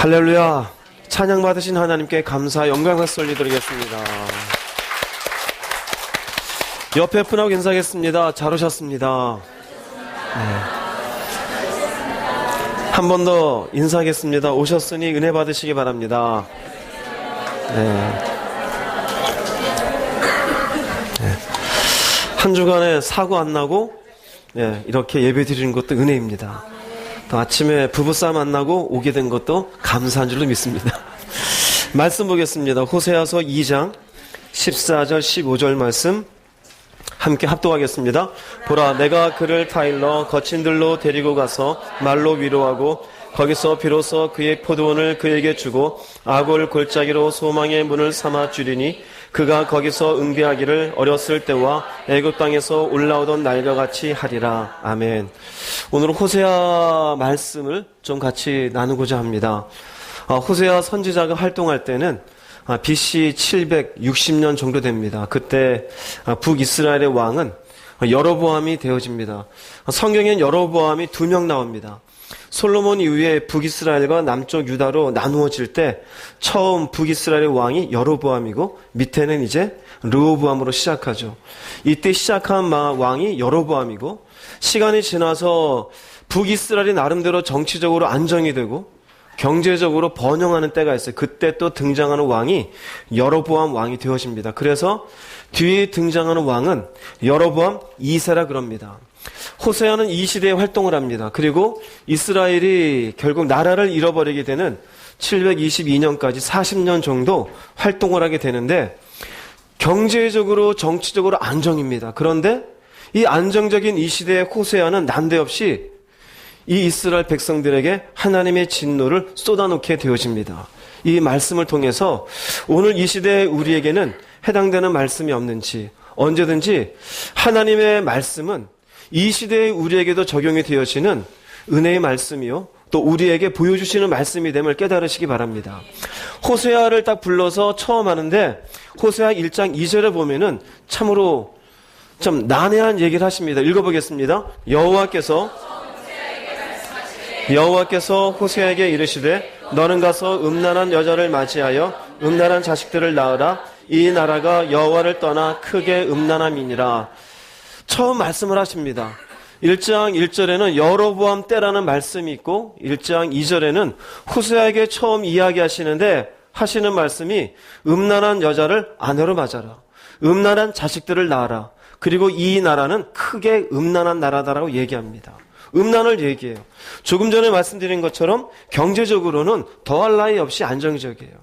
할렐루야. 찬양 받으신 하나님께 감사 영광 박수 올려드리겠습니다. 옆에 분하고 인사하겠습니다. 잘 오셨습니다. 한 번 더 인사하겠습니다. 오셨으니 은혜 받으시기 바랍니다. 한 주간에 사고 안 나고 이렇게 예배 드리는 것도 은혜입니다. 또 아침에 부부싸움 안 나고 오게 된 것도 감사한 줄로 믿습니다. 말씀 보겠습니다. 호세아서 2장 14절 15절 말씀 함께 합독하겠습니다. 보라, 내가 그를 타일러 거친 들로 데리고 가서 말로 위로하고 거기서 비로소 그의 포도원을 그에게 주고 아골 골짜기로 소망의 문을 삼아 주리니 그가 거기서 응대하기를 어렸을 때와 애굽 땅에서 올라오던 날과 같이 하리라. 아멘. 오늘 호세아 말씀을 좀 같이 나누고자 합니다. 호세아 선지자가 활동할 때는 BC 760년 정도 됩니다. 그때 북이스라엘의 왕은 여로보암이 되어집니다. 성경엔 여로보암이 2명 나옵니다. 솔로몬 이후에 북이스라엘과 남쪽 유다로 나누어질 때 처음 북이스라엘의 왕이 여로보암이고 밑에는 이제 르호보암으로 시작하죠. 이때 시작한 왕이 여로보암이고 시간이 지나서 북이스라엘이 나름대로 정치적으로 안정이 되고 경제적으로 번영하는 때가 있어요. 그때 또 등장하는 왕이 여로보암 왕이 되어집니다. 그래서 뒤에 등장하는 왕은 여로보암 2세라 그럽니다. 호세아는 이 시대에 활동을 합니다. 그리고 이스라엘이 결국 나라를 잃어버리게 되는 722년까지 40년 정도 활동을 하게 되는데 경제적으로 정치적으로 안정입니다. 그런데 이 안정적인 이 시대에 호세아는 난데없이 이 이스라엘 백성들에게 하나님의 진노를 쏟아놓게 되어집니다. 이 말씀을 통해서 오늘 이 시대에 우리에게는 해당되는 말씀이 없는지 언제든지 하나님의 말씀은 이 시대에 우리에게도 적용이 되어지는 은혜의 말씀이요 또 우리에게 보여주시는 말씀이 됨을 깨달으시기 바랍니다. 호세아를 딱 불러서 처음 하는데 호세아 1장 2절에 보면은 참으로 좀 난해한 얘기를 하십니다. 읽어보겠습니다. 여호와께서 호세아에게 이르시되 너는 가서 음란한 여자를 맞이하여 음란한 자식들을 낳으라. 이 나라가 여호와를 떠나 크게 음란함이니라. 처음 말씀을 하십니다. 1장 1절에는 여로보암 때라는 말씀이 있고 1장 2절에는 호세아에게 처음 이야기하시는데 하시는 말씀이 음란한 여자를 아내로 맞아라. 음란한 자식들을 낳아라. 그리고 이 나라는 크게 음란한 나라다라고 얘기합니다. 음란을 얘기해요. 조금 전에 말씀드린 것처럼 경제적으로는 더할 나위 없이 안정적이에요.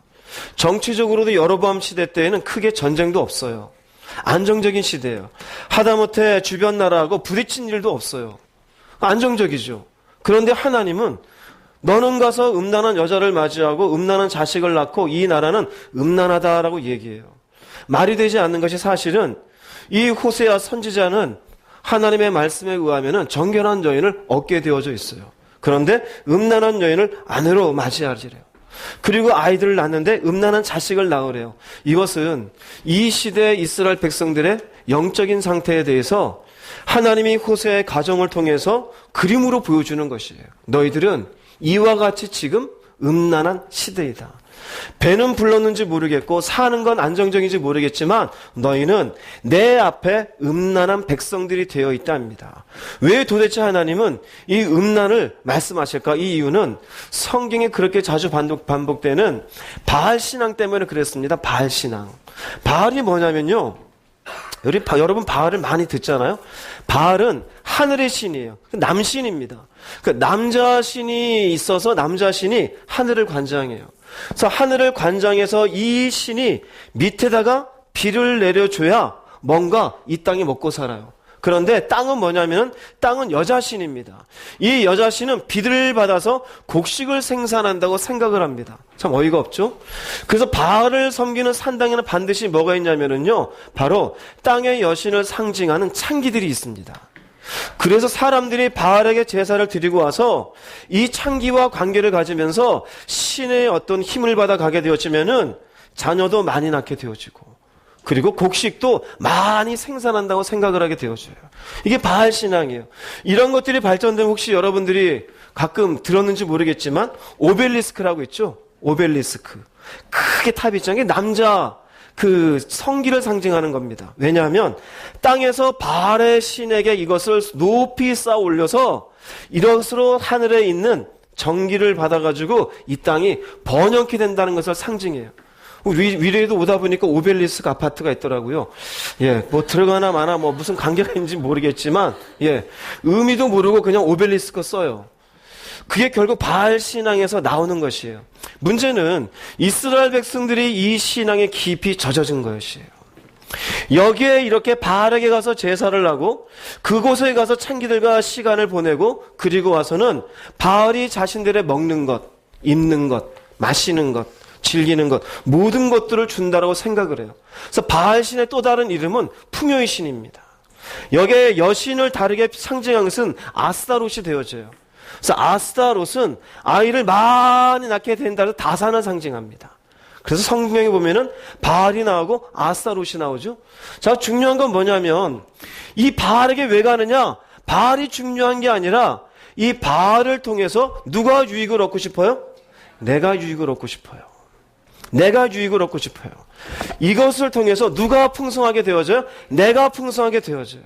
정치적으로도 여로보암 시대 때에는 크게 전쟁도 없어요. 안정적인 시대예요. 하다못해 주변 나라하고 부딪힌 일도 없어요. 안정적이죠. 그런데 하나님은 너는 가서 음란한 여자를 맞이하고 음란한 자식을 낳고 이 나라는 음란하다라고 얘기해요. 말이 되지 않는 것이 사실은 이 호세아 선지자는 하나님의 말씀에 의하면 정결한 여인을 얻게 되어져 있어요. 그런데 음란한 여인을 아내로 맞이하지래요. 그리고 아이들을 낳는데 음란한 자식을 낳으래요. 이것은 이 시대의 이스라엘 백성들의 영적인 상태에 대해서 하나님이 호세아의 가정을 통해서 그림으로 보여주는 것이에요. 너희들은 이와 같이 지금 음란한 시대이다. 배는 불렀는지 모르겠고 사는 건 안정적인지 모르겠지만 너희는 내 앞에 음란한 백성들이 되어 있답니다. 왜 도대체 하나님은 이 음란을 말씀하실까? 이 이유는 성경에 그렇게 자주 반복되는 바알 신앙 때문에 그랬습니다. 바알 신앙. 바알이 뭐냐면요, 여러분 바알을 많이 듣잖아요. 바알은 하늘의 신이에요. 남신입니다. 남자 신이 있어서 남자 신이 하늘을 관장해요. 그래서 하늘을 관장해서 이 신이 밑에다가 비를 내려줘야 뭔가 이 땅이 먹고 살아요. 그런데 땅은 뭐냐면 땅은 여자신입니다. 이 여자신은 비를 받아서 곡식을 생산한다고 생각을 합니다. 참 어이가 없죠? 그래서 바알을 섬기는 산당에는 반드시 뭐가 있냐면요, 바로 땅의 여신을 상징하는 창기들이 있습니다. 그래서 사람들이 바알에게 제사를 드리고 와서 이 창기와 관계를 가지면서 신의 어떤 힘을 받아 가게 되어지면은 자녀도 많이 낳게 되어지고 그리고 곡식도 많이 생산한다고 생각을 하게 되어져요. 이게 바알 신앙이에요. 이런 것들이 발전되면 혹시 여러분들이 가끔 들었는지 모르겠지만 오벨리스크라고 있죠. 오벨리스크. 크게 탑이 있죠. 이게 남자 그 성기를 상징하는 겁니다. 왜냐하면 땅에서 바알의 신에게 이것을 높이 쌓아 올려서 이것으로 하늘에 있는 전기를 받아가지고 이 땅이 번영케 된다는 것을 상징해요. 위례에도 오다 보니까 오벨리스크 아파트가 있더라고요. 예, 뭐 들어가나 마나 뭐 무슨 관계가 있는지 모르겠지만, 예, 의미도 모르고 그냥 오벨리스크 써요. 그게 결국 바알 신앙에서 나오는 것이에요. 문제는 이스라엘 백성들이 이 신앙에 깊이 젖어진 것이에요. 여기에 이렇게 바알에게 가서 제사를 하고 그곳에 가서 창기들과 시간을 보내고 그리고 와서는 바알이 자신들의 먹는 것, 입는 것, 마시는 것, 즐기는 것, 모든 것들을 준다라고 생각을 해요. 그래서 바알 신의 또 다른 이름은 풍요의 신입니다. 여기에 여신을 다르게 상징하는 것은 아스타롯이 되어져요. 그래서 아스타롯은 아이를 많이 낳게 된다는 다산을 상징합니다. 그래서 성경에 보면은 바알이 나오고 아스타롯이 나오죠. 자, 중요한 건 뭐냐면 이 바알에게 왜 가느냐? 바알이 중요한 게 아니라 이 바알을 통해서 누가 유익을 얻고 싶어요? 내가 유익을 얻고 싶어요. 내가 유익을 얻고 싶어요. 이것을 통해서 누가 풍성하게 되어져요? 내가 풍성하게 되어져요.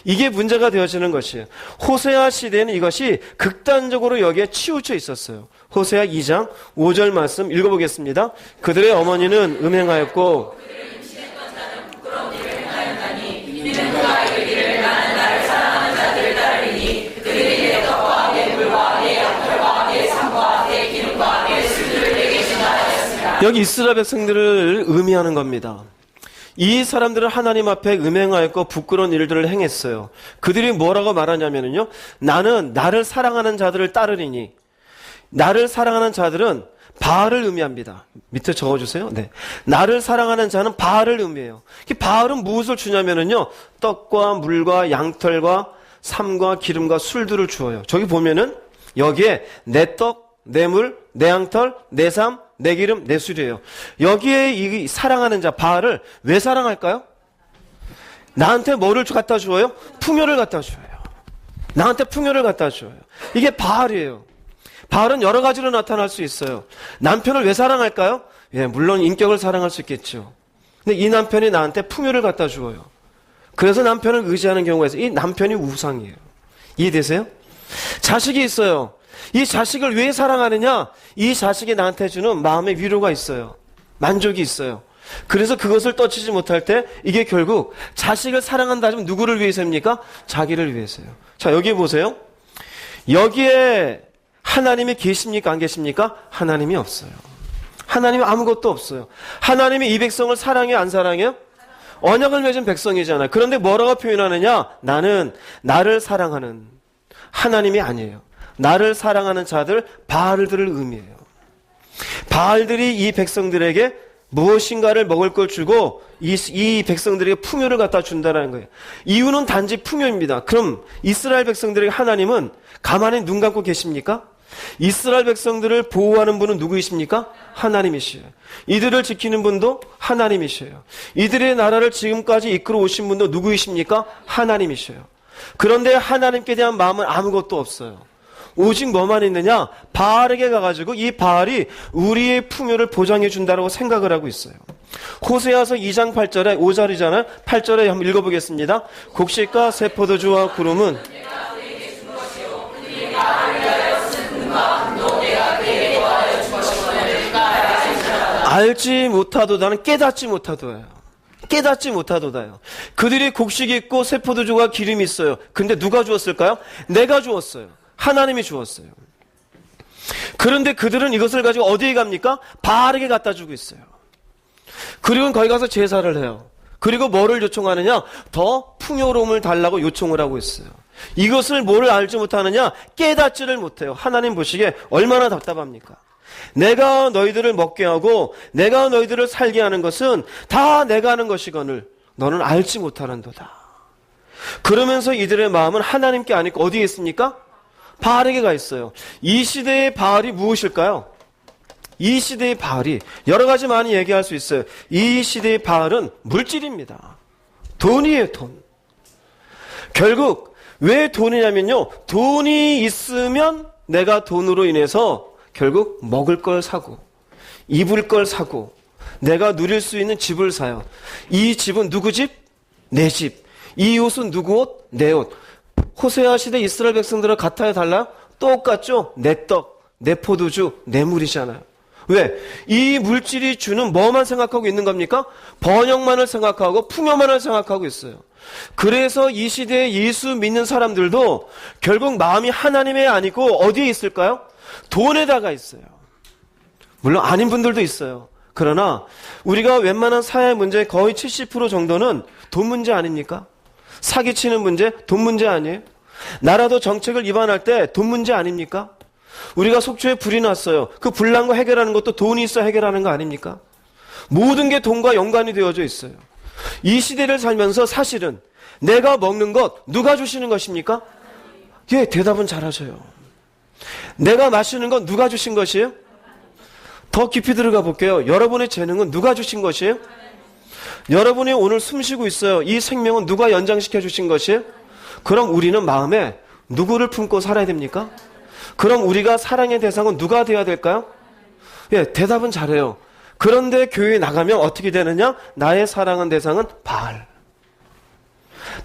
이게 문제가 되어지는 것이에요. 호세아 시대에는 이것이 극단적으로 여기에 치우쳐 있었어요. 호세아 2장 5절 말씀 읽어보겠습니다. 그들의 어머니는 음행하였고 여기 이스라엘 백성들을 의미하는 겁니다. 이 사람들은 하나님 앞에 음행하였고 부끄러운 일들을 행했어요. 그들이 뭐라고 말하냐면요. 나는 나를 사랑하는 자들을 따르리니. 나를 사랑하는 자들은 바알을 의미합니다. 밑에 적어주세요. 네. 나를 사랑하는 자는 바알을 의미해요. 바알은 무엇을 주냐면요. 떡과 물과 양털과 삶과 기름과 술들을 주어요. 저기 보면은 여기에 내 떡, 내 물, 내 양털, 내 삶, 내 기름, 내 술이에요. 여기에 이 사랑하는 자 바알을 왜 사랑할까요? 나한테 뭐를 갖다 주어요? 풍요를 갖다 줘요. 나한테 풍요를 갖다 줘요. 이게 바알이에요. 바알은 여러 가지로 나타날 수 있어요. 남편을 왜 사랑할까요? 예, 물론 인격을 사랑할 수 있겠죠. 근데 이 남편이 나한테 풍요를 갖다 주어요. 그래서 남편을 의지하는 경우가 있어요. 이 남편이 우상이에요. 이해되세요? 자식이 있어요. 이 자식을 왜 사랑하느냐? 이 자식이 나한테 주는 마음의 위로가 있어요. 만족이 있어요. 그래서 그것을 떠치지 못할 때 이게 결국 자식을 사랑한다 하면 누구를 위해서입니까? 자기를 위해서요. 자, 여기 보세요. 여기에 하나님이 계십니까? 안 계십니까? 하나님이 없어요. 하나님이 아무것도 없어요. 하나님이 이 백성을 사랑해요? 안 사랑해요? 언약을 맺은 백성이잖아요. 그런데 뭐라고 표현하느냐? 나는 나를 사랑하는 하나님이 아니에요. 나를 사랑하는 자들, 바알들을 의미해요. 바알들이 이 백성들에게 무엇인가를 먹을 걸 주고 이 백성들에게 풍요를 갖다 준다는 거예요. 이유는 단지 풍요입니다. 그럼 이스라엘 백성들에게 하나님은 가만히 눈 감고 계십니까? 이스라엘 백성들을 보호하는 분은 누구이십니까? 하나님이시에요. 이들을 지키는 분도 하나님이시에요. 이들의 나라를 지금까지 이끌어 오신 분도 누구이십니까? 하나님이시에요. 그런데 하나님께 대한 마음은 아무것도 없어요. 오직 뭐만 있느냐? 바알에게 가가지고 이 바알이 우리의 풍요를 보장해 준다고 생각을 하고 있어요. 호세아서 2장 8절에 5절이잖아요. 8절에 한번 읽어보겠습니다. 곡식과 새 포도주와 구름은 알지 못하도다는 깨닫지 못하도예요. 깨닫지 못하도다요. 그들이 곡식이 있고 새 포도주와 기름이 있어요. 근데 누가 주었을까요? 내가 주었어요. 하나님이 주었어요. 그런데 그들은 이것을 가지고 어디에 갑니까? 바알에게 갖다 주고 있어요. 그리고 거기 가서 제사를 해요. 그리고 뭐를 요청하느냐? 더 풍요로움을 달라고 요청을 하고 있어요. 이것을 뭐를 알지 못하느냐? 깨닫지를 못해요. 하나님 보시기에 얼마나 답답합니까? 내가 너희들을 먹게 하고 내가 너희들을 살게 하는 것은 다 내가 하는 것이거늘 너는 알지 못하는도다. 그러면서 이들의 마음은 하나님께 아니고 어디에 있습니까? 바알에게 가 있어요. 이 시대의 바알이 무엇일까요? 이 시대의 바알이 여러 가지 많이 얘기할 수 있어요. 이 시대의 바알은 물질입니다. 돈이에요, 돈. 결국 왜 돈이냐면요, 돈이 있으면 내가 돈으로 인해서 결국 먹을 걸 사고 입을 걸 사고 내가 누릴 수 있는 집을 사요. 이 집은 누구 집? 내 집. 이 옷은 누구 옷? 내 옷. 호세아 시대 이스라엘 백성들은 같아요, 달라요? 똑같죠? 내 떡, 내 포도주, 내 물이잖아요. 왜? 이 물질이 주는 뭐만 생각하고 있는 겁니까? 번영만을 생각하고 풍요만을 생각하고 있어요. 그래서 이 시대에 예수 믿는 사람들도 결국 마음이 하나님에 아니고 어디에 있을까요? 돈에다가 있어요. 물론 아닌 분들도 있어요. 그러나 우리가 웬만한 사회 문제의 거의 70% 정도는 돈 문제 아닙니까? 사기치는 문제, 돈 문제 아니에요? 나라도 정책을 위반할 때 돈 문제 아닙니까? 우리가 속초에 불이 났어요. 그 불난 거 해결하는 것도 돈이 있어 해결하는 거 아닙니까? 모든 게 돈과 연관이 되어져 있어요. 이 시대를 살면서 사실은 내가 먹는 것 누가 주시는 것입니까? 예, 대답은 잘하셔요. 내가 마시는 건 누가 주신 것이에요? 더 깊이 들어가 볼게요. 여러분의 재능은 누가 주신 것이에요? 여러분이 오늘 숨 쉬고 있어요. 이 생명은 누가 연장시켜 주신 것이에요? 그럼 우리는 마음에 누구를 품고 살아야 됩니까? 그럼 우리가 사랑의 대상은 누가 되어야 될까요? 예, 대답은 잘해요. 그런데 교회에 나가면 어떻게 되느냐? 나의 사랑한 대상은 바알.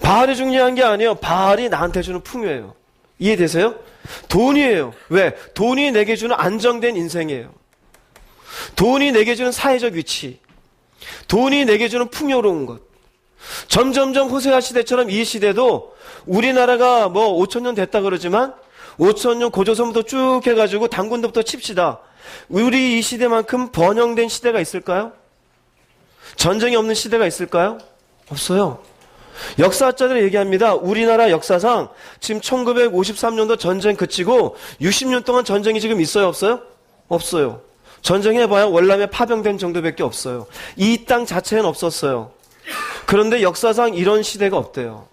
바알이 중요한 게 아니에요. 바알이 나한테 주는 풍요예요. 이해되세요? 돈이에요. 왜? 돈이 내게 주는 안정된 인생이에요. 돈이 내게 주는 사회적 위치, 돈이 내게 주는 풍요로운 것. 점점점 호세아 시대처럼 이 시대도 우리나라가 뭐 5,000년 됐다 그러지만 5,000년 고조선부터 쭉 해가지고 단군도부터 칩시다. 우리 이 시대만큼 번영된 시대가 있을까요? 전쟁이 없는 시대가 있을까요? 없어요. 역사학자들이 얘기합니다. 우리나라 역사상 지금 1953년도 전쟁 그치고 60년 동안 전쟁이 지금 있어요? 없어요? 없어요. 전쟁해봐야 월남에 파병된 정도밖에 없어요. 이 땅 자체는 없었어요. 그런데 역사상 이런 시대가 없대요.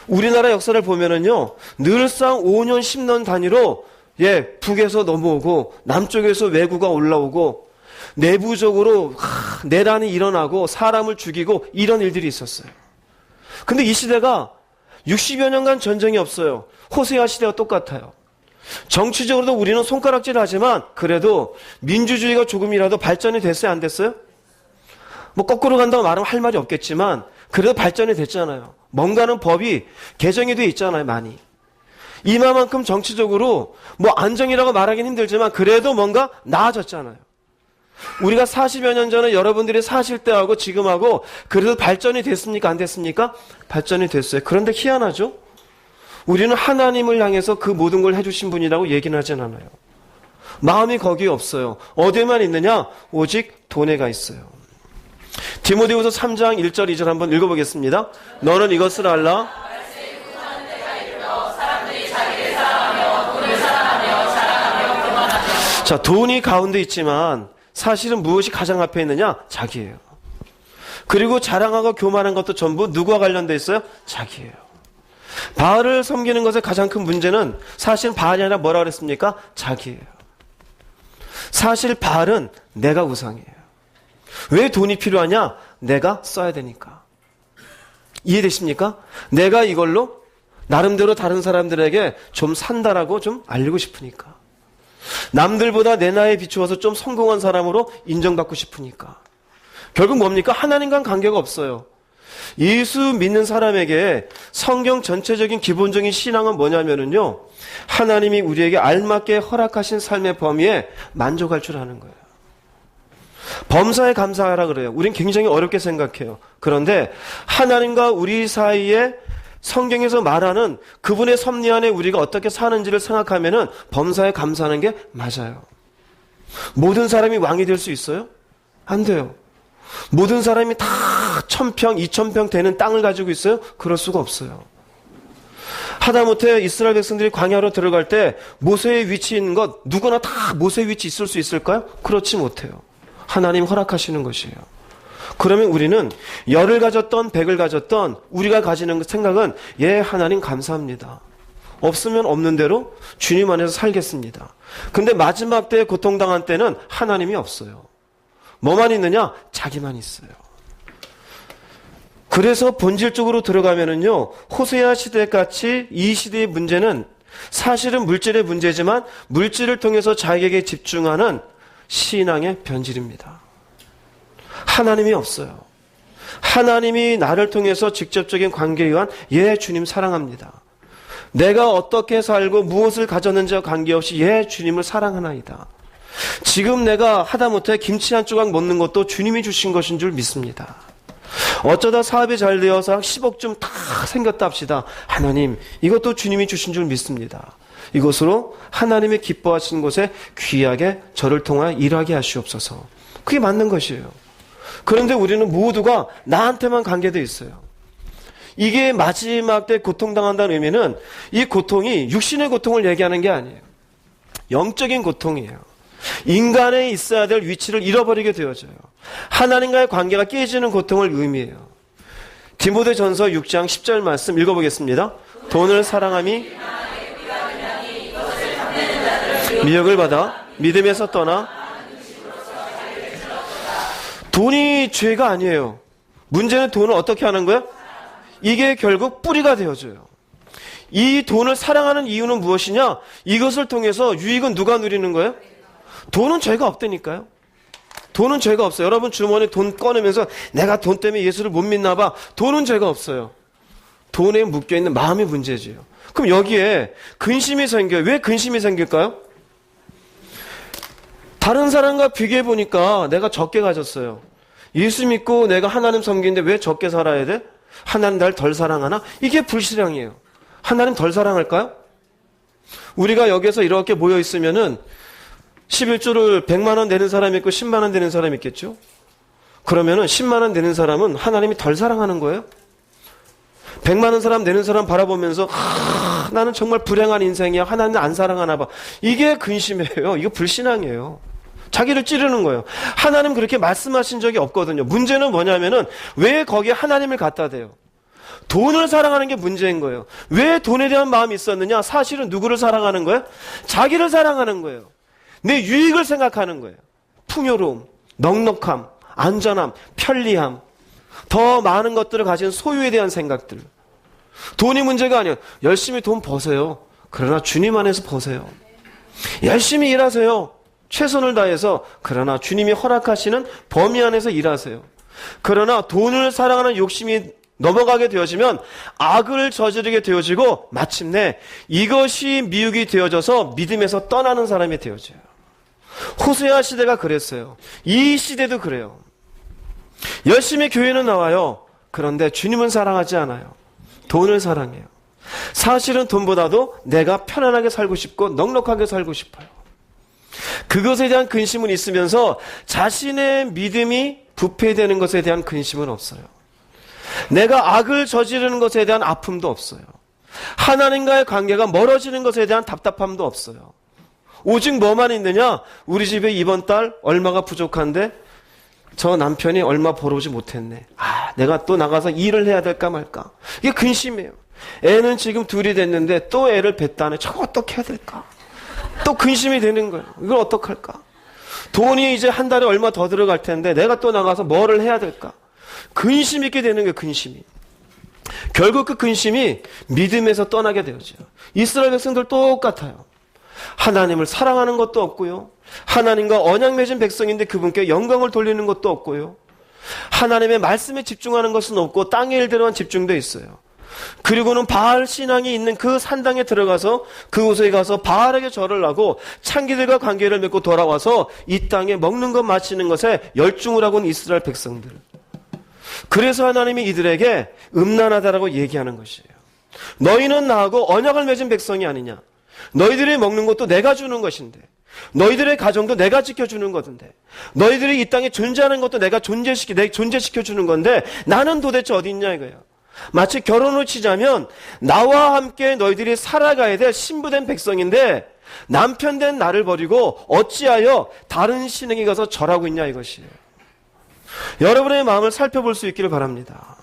우리나라 역사를 보면은요, 늘상 5년, 10년 단위로, 북에서 넘어오고, 남쪽에서 왜구가 올라오고, 내부적으로, 내란이 일어나고, 사람을 죽이고, 이런 일들이 있었어요. 근데 이 시대가 60여 년간 전쟁이 없어요. 호세아 시대와 똑같아요. 정치적으로도 우리는 손가락질 하지만, 그래도 민주주의가 조금이라도 발전이 됐어요? 안 됐어요? 뭐, 거꾸로 간다고 말하면 할 말이 없겠지만, 그래도 발전이 됐잖아요. 뭔가는 법이 개정이 돼 있잖아요, 많이. 이만큼 정치적으로 뭐 안정이라고 말하긴 힘들지만 그래도 뭔가 나아졌잖아요. 우리가 40여 년 전에 여러분들이 사실 때하고 지금하고 그래도 발전이 됐습니까? 안 됐습니까? 발전이 됐어요. 그런데 희한하죠? 우리는 하나님을 향해서 그 모든 걸 해주신 분이라고 얘기는 하진 않아요. 마음이 거기에 없어요. 어디에만 있느냐? 오직 돈에가 있어요. 디모데후서 3장 1절 2절 한번 읽어보겠습니다. 너는 이것을 알라. 자, 돈이 가운데 있지만 사실은 무엇이 가장 앞에 있느냐? 자기예요. 그리고 자랑하고 교만한 것도 전부 누구와 관련돼 있어요? 자기예요. 바알을 섬기는 것의 가장 큰 문제는 사실 바알이 아니라 뭐라 그랬습니까? 자기예요. 사실 바알은 내가 우상이에요. 왜 돈이 필요하냐? 내가 써야 되니까. 이해되십니까? 내가 이걸로 나름대로 다른 사람들에게 좀 산다라고 좀 알리고 싶으니까. 남들보다 내 나이에 비추어서 좀 성공한 사람으로 인정받고 싶으니까. 결국 뭡니까? 하나님과는 관계가 없어요. 예수 믿는 사람에게 성경 전체적인 기본적인 신앙은 뭐냐면요, 하나님이 우리에게 알맞게 허락하신 삶의 범위에 만족할 줄 아는 거예요. 범사에 감사하라 그래요. 우린 굉장히 어렵게 생각해요. 그런데 하나님과 우리 사이에 성경에서 말하는 그분의 섭리 안에 우리가 어떻게 사는지를 생각하면은 범사에 감사하는 게 맞아요. 모든 사람이 왕이 될 수 있어요? 안 돼요. 모든 사람이 다 1,000평, 2,000평 되는 땅을 가지고 있어요? 그럴 수가 없어요. 하다못해 이스라엘 백성들이 광야로 들어갈 때 모세의 위치에 있는 것 누구나 다 모세의 위치 있을 수 있을까요? 그렇지 못해요. 하나님 허락하시는 것이에요. 그러면 우리는 열을 가졌던 백을 가졌던 우리가 가지는 생각은 하나님 감사합니다. 없으면 없는 대로 주님 안에서 살겠습니다. 근데 마지막 때에 고통당한 때는 하나님이 없어요. 뭐만 있느냐? 자기만 있어요. 그래서 본질적으로 들어가면은요, 호세아 시대같이 이 시대의 문제는 사실은 물질의 문제지만 물질을 통해서 자기에게 집중하는 신앙의 변질입니다. 하나님이 없어요. 하나님이 나를 통해서 직접적인 관계에 의한 주님 사랑합니다. 내가 어떻게 살고 무엇을 가졌는지와 관계없이 주님을 사랑하나이다. 지금 내가 하다못해 김치 한 조각 먹는 것도 주님이 주신 것인 줄 믿습니다. 어쩌다 사업이 잘 되어서 10억쯤 다 생겼다 합시다. 하나님, 이것도 주님이 주신 줄 믿습니다. 이것으로 하나님이 기뻐하시는 곳에 귀하게 저를 통하여 일하게 하시옵소서. 그게 맞는 것이에요. 그런데 우리는 모두가 나한테만 관계되어 있어요. 이게 마지막 때 고통당한다는 의미는 이 고통이 육신의 고통을 얘기하는 게 아니에요. 영적인 고통이에요. 인간에 있어야 될 위치를 잃어버리게 되어져요. 하나님과의 관계가 깨지는 고통을 의미해요. 디모데전서 6장 10절 말씀 읽어보겠습니다. 돈을 사랑함이 미혹을 받아 믿음에서 떠나. 돈이 죄가 아니에요. 문제는 돈을 어떻게 하는 거야? 이게 결국 뿌리가 되어져요. 이 돈을 사랑하는 이유는 무엇이냐? 이것을 통해서 유익은 누가 누리는 거예요? 돈은 죄가 없다니까요. 돈은 죄가 없어요. 여러분 주머니 돈 꺼내면서 내가 돈 때문에 예수를 못 믿나 봐. 돈은 죄가 없어요. 돈에 묶여있는 마음이 문제지요. 그럼 여기에 근심이 생겨요. 왜 근심이 생길까요? 다른 사람과 비교해 보니까 내가 적게 가졌어요. 예수 믿고 내가 하나님 섬기는데 왜 적게 살아야 돼? 하나님 날 덜 사랑하나? 이게 불신앙이에요. 하나님 덜 사랑할까요? 우리가 여기서 이렇게 모여 있으면은 11조를 100만 원 내는 사람이 있고 10만 원 내는 사람이 있겠죠? 그러면은 10만 원 내는 사람은 하나님이 덜 사랑하는 거예요? 100만 원 사람 내는 사람 바라보면서 나는 정말 불행한 인생이야. 하나님 안 사랑하나 봐. 이게 근심이에요. 이거 불신앙이에요. 자기를 찌르는 거예요. 하나님 그렇게 말씀하신 적이 없거든요. 문제는 뭐냐면은 왜 거기에 하나님을 갖다 대요? 돈을 사랑하는 게 문제인 거예요. 왜 돈에 대한 마음이 있었느냐? 사실은 누구를 사랑하는 거예요? 자기를 사랑하는 거예요. 내 유익을 생각하는 거예요. 풍요로움, 넉넉함, 안전함, 편리함, 더 많은 것들을 가진 소유에 대한 생각들. 돈이 문제가 아니에요. 열심히 돈 버세요. 그러나 주님 안에서 버세요. 열심히 일하세요. 최선을 다해서. 그러나 주님이 허락하시는 범위 안에서 일하세요. 그러나 돈을 사랑하는 욕심이 넘어가게 되어지면 악을 저지르게 되어지고 마침내 이것이 미혹이 되어져서 믿음에서 떠나는 사람이 되어져요. 호세아 시대가 그랬어요. 이 시대도 그래요. 열심히 교회는 나와요. 그런데 주님은 사랑하지 않아요. 돈을 사랑해요. 사실은 돈보다도 내가 편안하게 살고 싶고 넉넉하게 살고 싶어요. 그것에 대한 근심은 있으면서 자신의 믿음이 부패되는 것에 대한 근심은 없어요. 내가 악을 저지르는 것에 대한 아픔도 없어요. 하나님과의 관계가 멀어지는 것에 대한 답답함도 없어요. 오직 뭐만 있느냐? 우리 집에 이번 달 얼마가 부족한데 저 남편이 얼마 벌어오지 못했네. 내가 또 나가서 일을 해야 될까 말까. 이게 근심이에요. 애는 지금 둘이 됐는데 또 애를 뱄다네. 저거 어떻게 해야 될까? 또 근심이 되는 거예요. 이걸 어떡할까? 돈이 이제 한 달에 얼마 더 들어갈 텐데 내가 또 나가서 뭐를 해야 될까? 근심 있게 되는 거예요. 근심이. 결국 그 근심이 믿음에서 떠나게 되어져요. 이스라엘 백성들 똑같아요. 하나님을 사랑하는 것도 없고요. 하나님과 언약 맺은 백성인데 그분께 영광을 돌리는 것도 없고요. 하나님의 말씀에 집중하는 것은 없고 땅의 일대로만 집중되어 있어요. 그리고는 바알 신앙이 있는 그 산당에 들어가서 그곳에 가서 바알에게 절을 하고 창기들과 관계를 맺고 돌아와서 이 땅에 먹는 것 마시는 것에 열중을 하고 있는 이스라엘 백성들. 그래서 하나님이 이들에게 음란하다라고 얘기하는 것이에요. 너희는 나하고 언약을 맺은 백성이 아니냐. 너희들이 먹는 것도 내가 주는 것인데, 너희들의 가정도 내가 지켜주는 것인데, 너희들이 이 땅에 존재하는 것도 내가 존재시켜주는 건데 나는 도대체 어디 있냐 이거예요. 마치 결혼을 치자면 나와 함께 너희들이 살아가야 될 신부된 백성인데 남편 된 나를 버리고 어찌하여 다른 신에게 가서 절하고 있냐 이것이에요. 여러분의 마음을 살펴볼 수 있기를 바랍니다.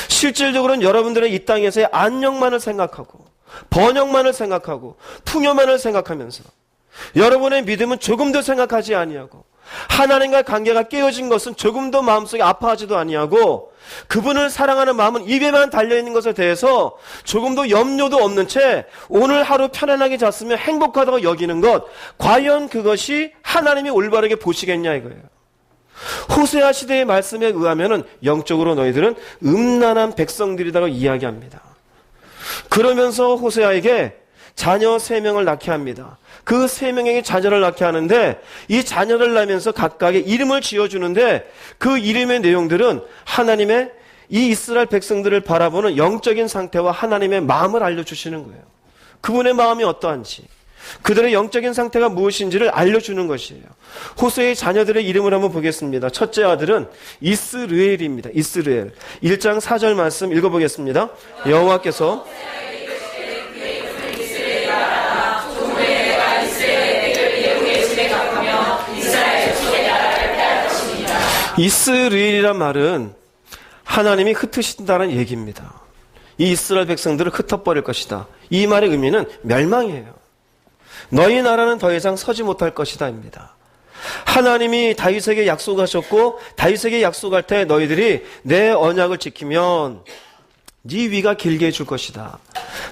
실질적으로는 여러분들의 이 땅에서의 안녕만을 생각하고 번영만을 생각하고 풍요만을 생각하면서 여러분의 믿음은 조금도 생각하지 아니하고 하나님과의 관계가 깨어진 것은 조금도 마음속에 아파하지도 아니하고 그분을 사랑하는 마음은 입에만 달려있는 것에 대해서 조금도 염려도 없는 채 오늘 하루 편안하게 잤으면 행복하다고 여기는 것, 과연 그것이 하나님이 올바르게 보시겠냐 이거예요. 호세아 시대의 말씀에 의하면 영적으로 너희들은 음란한 백성들이라고 이야기합니다. 그러면서 호세아에게 자녀 3명을 낳게 합니다. 그 3명에게 자녀를 낳게 하는데 이 자녀를 낳으면서 각각의 이름을 지어주는데 그 이름의 내용들은 하나님의 이 이스라엘 백성들을 바라보는 영적인 상태와 하나님의 마음을 알려주시는 거예요. 그분의 마음이 어떠한지, 그들의 영적인 상태가 무엇인지를 알려주는 것이에요. 호세의 자녀들의 이름을 한번 보겠습니다. 첫째 아들은 이스르엘입니다. 이스르엘. 1장 4절 말씀 읽어보겠습니다. 여호와께서 이스라엘이란 말은 하나님이 흩으신다는 얘기입니다. 이 이스라엘 백성들을 흩어버릴 것이다. 이 말의 의미는 멸망이에요. 너희 나라는 더 이상 서지 못할 것이다 입니다. 하나님이 다윗에게 약속하셨고 다윗에게 약속할 때 너희들이 내 언약을 지키면 네 위가 길게 해줄 것이다.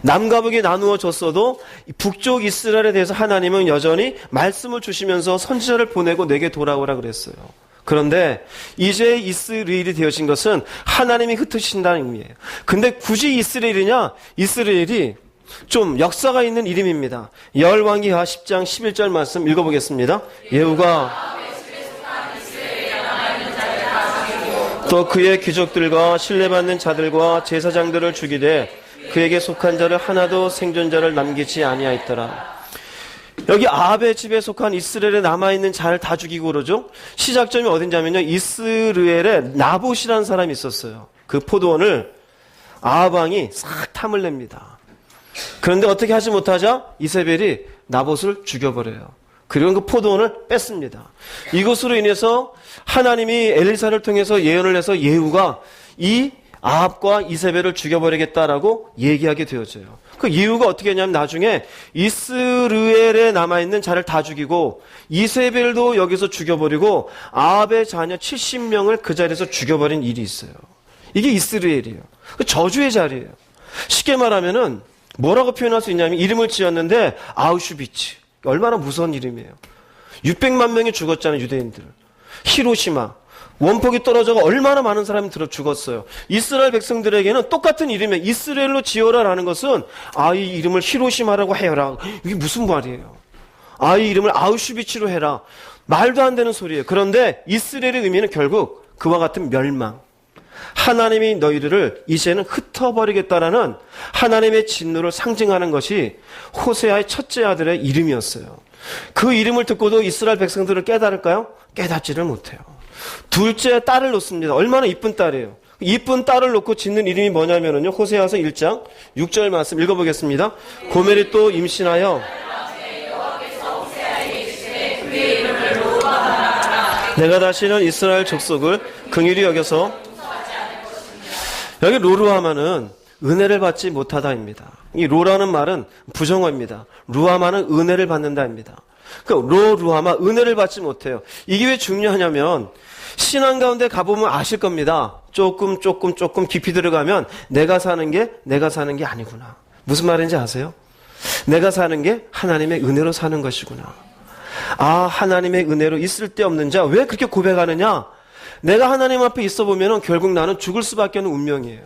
남과 북이 나누어 졌어도 북쪽 이스라엘에 대해서 하나님은 여전히 말씀을 주시면서 선지자를 보내고 내게 돌아오라 그랬어요. 그런데 이제 이스라엘이 되어진 것은 하나님이 흩으신다는 의미예요. 근데 굳이 이스라엘이냐? 이스라엘이 좀 역사가 있는 이름입니다. 열왕기하 10장 11절 말씀 읽어보겠습니다. 예후가 또 그의 귀족들과 신뢰받는 자들과 제사장들을 죽이되 그에게 속한 자를 하나도 생존자를 남기지 아니하였더라. 여기 아합의 집에 속한 이스라엘에 남아있는 자를 다 죽이고 그러죠. 시작점이 어딘지면요, 이스라엘에 나봇이라는 사람이 있었어요. 그 포도원을 아합 왕이 싹 탐을 냅니다. 그런데 어떻게 하지 못하자 이세벨이 나봇을 죽여버려요. 그리고 그 포도원을 뺐습니다. 이것으로 인해서 하나님이 엘리사를 통해서 예언을 해서 예후가 이 아합과 이세벨을 죽여버리겠다라고 얘기하게 되어져요. 그 예후가 어떻게 했냐면 나중에 이스라엘에 남아있는 자를 다 죽이고 이세벨도 여기서 죽여버리고 아합의 자녀 70명을 그 자리에서 죽여버린 일이 있어요. 이게 이스라엘이에요. 그 저주의 자리예요. 쉽게 말하면은 뭐라고 표현할 수 있냐면 이름을 지었는데 아우슈비츠. 얼마나 무서운 이름이에요. 600만 명이 죽었잖아요, 유대인들. 히로시마. 원폭이 떨어져가 얼마나 많은 사람이 죽었어요. 이스라엘 백성들에게는 똑같은 이름이에요. 이스라엘로 지어라라는 것은 이 이름을 히로시마라고 해라. 이게 무슨 말이에요. 이 이름을 아우슈비츠로 해라. 말도 안 되는 소리예요. 그런데 이스라엘의 의미는 결국 그와 같은 멸망. 하나님이 너희들을 이제는 흩어버리겠다라는 하나님의 진노를 상징하는 것이 호세아의 첫째 아들의 이름이었어요. 그 이름을 듣고도 이스라엘 백성들을 깨달을까요? 깨닫지를 못해요. 둘째 딸을 놓습니다. 얼마나 이쁜 딸이에요. 이쁜 딸을 놓고 짓는 이름이 뭐냐면요, 호세아서 1장 6절 말씀 읽어보겠습니다. 고멜이 또 임신하여 내가 다시는 이스라엘 족속을 긍휼히 여겨서, 여기 로루하마는 은혜를 받지 못하다입니다. 이 로라는 말은 부정어입니다. 루하마는 은혜를 받는다입니다. 로루하마, 은혜를 받지 못해요. 이게 왜 중요하냐면 신앙 가운데 가보면 아실 겁니다. 조금 깊이 들어가면 내가 사는 게 아니구나. 무슨 말인지 아세요? 내가 사는 게 하나님의 은혜로 사는 것이구나. 하나님의 은혜로 있을 데 없는 자 왜 그렇게 고백하느냐? 내가 하나님 앞에 있어 보면은 결국 나는 죽을 수밖에 없는 운명이에요.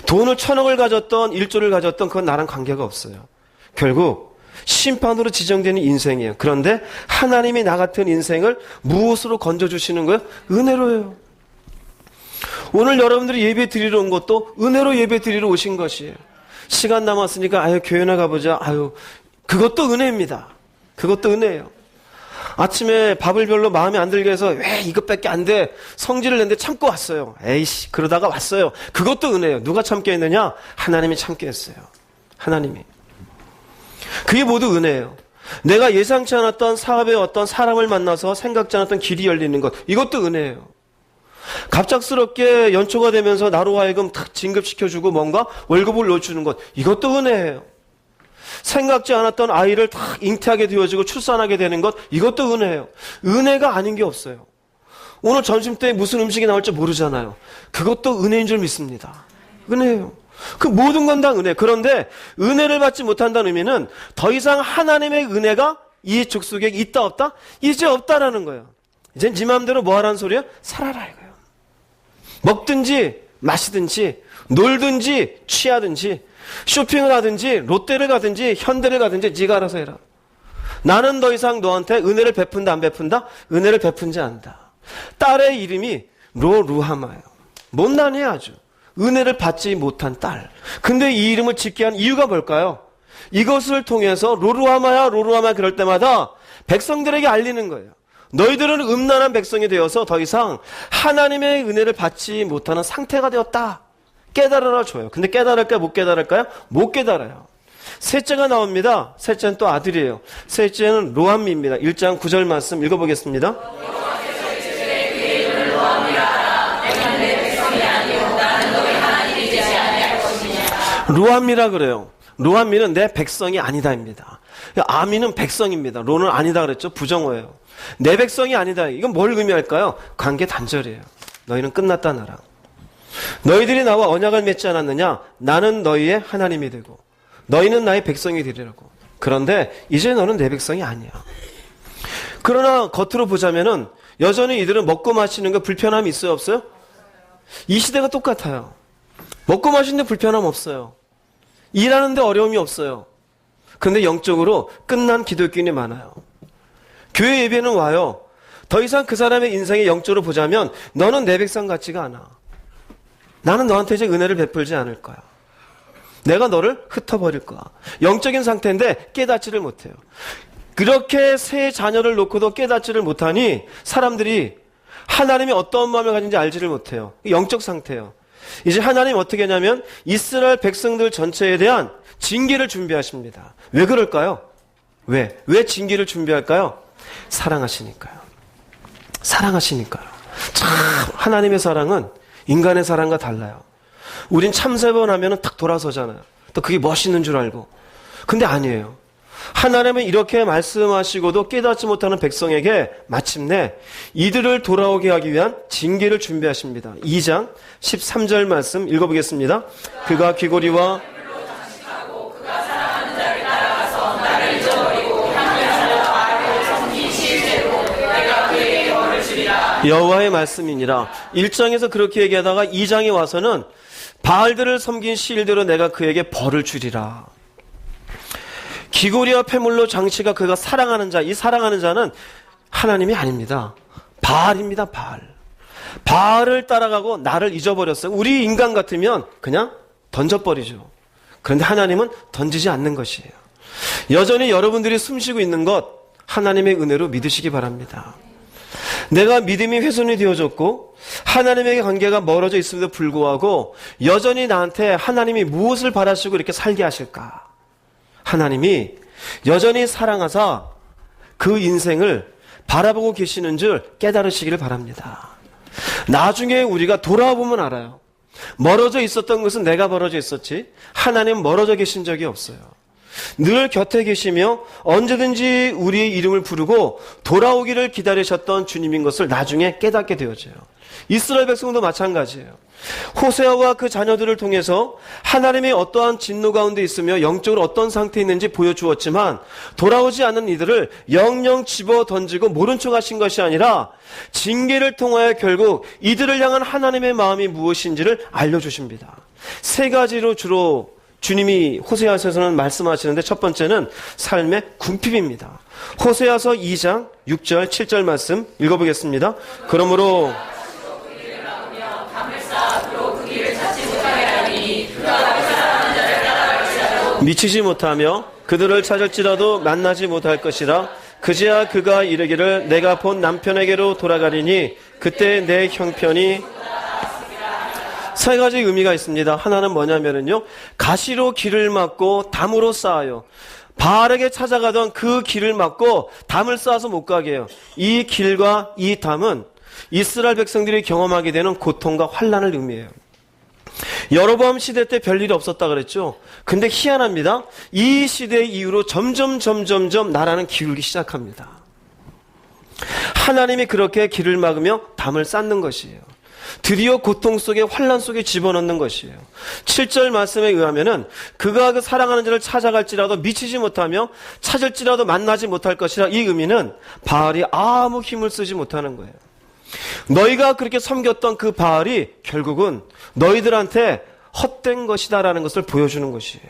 돈을 1000억을 가졌던 1조를 가졌던 그건 나랑 관계가 없어요. 결국 심판으로 지정되는 인생이에요. 그런데 하나님이 나 같은 인생을 무엇으로 건져주시는 거예요? 은혜로요. 오늘 여러분들이 예배 드리러 온 것도 은혜로 예배 드리러 오신 것이에요. 시간 남았으니까 교회나 가보자. 그것도 은혜입니다. 그것도 은혜예요. 아침에 밥을 별로 마음에 안 들게 해서 왜 이것밖에 안 돼? 성질을 냈는데 참고 왔어요. 에이씨, 그러다가 왔어요. 그것도 은혜예요. 누가 참게 했느냐? 하나님이 참게 했어요. 하나님이. 그게 모두 은혜예요. 내가 예상치 않았던 사업에 어떤 사람을 만나서 생각지 않았던 길이 열리는 것, 이것도 은혜예요. 갑작스럽게 연초가 되면서 나로 하여금 탁 진급시켜주고 뭔가 월급을 넣어주는 것, 이것도 은혜예요. 생각지 않았던 아이를 탁 잉태하게 되어지고 출산하게 되는 것, 이것도 은혜예요. 은혜가 아닌 게 없어요. 오늘 점심때 무슨 음식이 나올지 모르잖아요. 그것도 은혜인 줄 믿습니다. 은혜예요. 그 모든 건 다 은혜. 그런데 은혜를 받지 못한다는 의미는 더 이상 하나님의 은혜가 이 족속에 있다 없다? 이제 없다라는 거예요. 이제 네 마음대로 뭐 하라는 소리야? 살아라 이거예요. 먹든지 마시든지 놀든지 취하든지 쇼핑을 하든지 롯데를 가든지 현대를 가든지 네가 알아서 해라. 나는 더 이상 너한테 은혜를 베푼다 안 베푼다? 은혜를 베푼지 않는다. 딸의 이름이 로루하마예요. 못난해 아주. 은혜를 받지 못한 딸. 근데 이 이름을 짓게 한 이유가 뭘까요? 이것을 통해서 로루하마야 로루하마 그럴 때마다 백성들에게 알리는 거예요. 너희들은 음란한 백성이 되어서 더 이상 하나님의 은혜를 받지 못하는 상태가 되었다. 깨달아라 줘요. 근데 깨달을까요? 못 깨달을까요? 못 깨달아요. 셋째가 나옵니다. 셋째는 또 아들이에요. 셋째는 로함미입니다. 1장 9절 말씀 읽어보겠습니다. 로함미라 그래요. 로함미는 내 백성이 아니다입니다. 아미는 백성입니다. 로는 아니다 그랬죠. 부정어예요. 내 백성이 아니다. 이건 뭘 의미할까요? 관계 단절이에요. 너희는 끝났다 나랑. 너희들이 나와 언약을 맺지 않았느냐? 나는 너희의 하나님이 되고 너희는 나의 백성이 되리라고. 그런데 이제 너는 내 백성이 아니야. 그러나 겉으로 보자면은 여전히 이들은 먹고 마시는 거 불편함이 있어요 없어요? 이 시대가 똑같아요. 먹고 마시는데 불편함 없어요. 일하는데 어려움이 없어요. 그런데 영적으로 끝난 기독교인이 많아요. 교회 예배는 와요. 더 이상 그 사람의 인생의 영적으로 보자면 너는 내 백성 같지가 않아. 나는 너한테 이제 은혜를 베풀지 않을 거야. 내가 너를 흩어버릴 거야. 영적인 상태인데 깨닫지를 못해요. 그렇게 세 자녀를 놓고도 깨닫지를 못하니 사람들이 하나님이 어떤 마음을 가진지 알지를 못해요. 영적 상태예요. 이제 하나님 어떻게 하냐면 이스라엘 백성들 전체에 대한 징계를 준비하십니다. 왜 그럴까요? 왜 징계를 준비할까요? 사랑하시니까요. 사랑하시니까요. 참 하나님의 사랑은 인간의 사랑과 달라요. 우린 참세번 하면은 탁 돌아서잖아요. 또 그게 멋있는 줄 알고. 근데 아니에요. 하나님은 이렇게 말씀하시고도 깨닫지 못하는 백성에게 마침내 이들을 돌아오게 하기 위한 징계를 준비하십니다. 2장 13절 말씀 읽어보겠습니다. 그가 귀고리와 여호와의 말씀이니라. 1장에서 그렇게 얘기하다가 2장에 와서는 바알들을 섬긴 시일대로 내가 그에게 벌을 주리라. 귀고리와 폐물로 장치가 그가 사랑하는 자, 이 사랑하는 자는 하나님이 아닙니다. 바알입니다. 바알을 따라가고 나를 잊어버렸어요. 우리 인간 같으면 그냥 던져버리죠. 그런데 하나님은 던지지 않는 것이에요. 여전히 여러분들이 숨쉬고 있는 것 하나님의 은혜로 믿으시기 바랍니다. 내가 믿음이 훼손이 되어졌고 하나님에게 관계가 멀어져 있음에도 불구하고 여전히 나한테 하나님이 무엇을 바라시고 이렇게 살게 하실까? 하나님이 여전히 사랑하사 그 인생을 바라보고 계시는 줄 깨달으시기를 바랍니다. 나중에 우리가 돌아보면 알아요. 멀어져 있었던 것은 내가 멀어져 있었지 하나님은 멀어져 계신 적이 없어요. 늘 곁에 계시며 언제든지 우리의 이름을 부르고 돌아오기를 기다리셨던 주님인 것을 나중에 깨닫게 되어져요. 이스라엘 백성도 마찬가지예요. 호세아와 그 자녀들을 통해서 하나님의 어떠한 진노 가운데 있으며 영적으로 어떤 상태에 있는지 보여주었지만 돌아오지 않는 이들을 영영 집어 던지고 모른 척 하신 것이 아니라 징계를 통하여 결국 이들을 향한 하나님의 마음이 무엇인지를 알려주십니다. 세 가지로 주로 주님이 호세아서에서는 말씀하시는데 첫 번째는 삶의 궁핍입니다. 호세아서 2장 6절 7절 말씀 읽어보겠습니다. 그러므로 미치지 못하며 그들을 찾을지라도 만나지 못할 것이라. 그제야 그가 이르기를 내가 본 남편에게로 돌아가리니 그때 내 형편이. 세 가지 의미가 있습니다. 하나는 뭐냐면요, 가시로 길을 막고 담으로 쌓아요. 바알에게 찾아가던 그 길을 막고 담을 쌓아서 못 가게 해요. 이 길과 이 담은 이스라엘 백성들이 경험하게 되는 고통과 환난을 의미해요. 여로보암 시대 때 별일이 없었다 그랬죠. 근데 희한합니다. 이 시대 이후로 점점 나라는 기울기 시작합니다. 하나님이 그렇게 길을 막으며 담을 쌓는 것이에요. 드디어 고통 속에 환난 속에 집어넣는 것이에요. 7절 말씀에 의하면은 그가 그 사랑하는 자를 찾아갈지라도 미치지 못하며 찾을지라도 만나지 못할 것이라. 이 의미는 바알이 아무 힘을 쓰지 못하는 거예요. 너희가 그렇게 섬겼던 그 바알이 결국은 너희들한테 헛된 것이다라는 것을 보여주는 것이에요.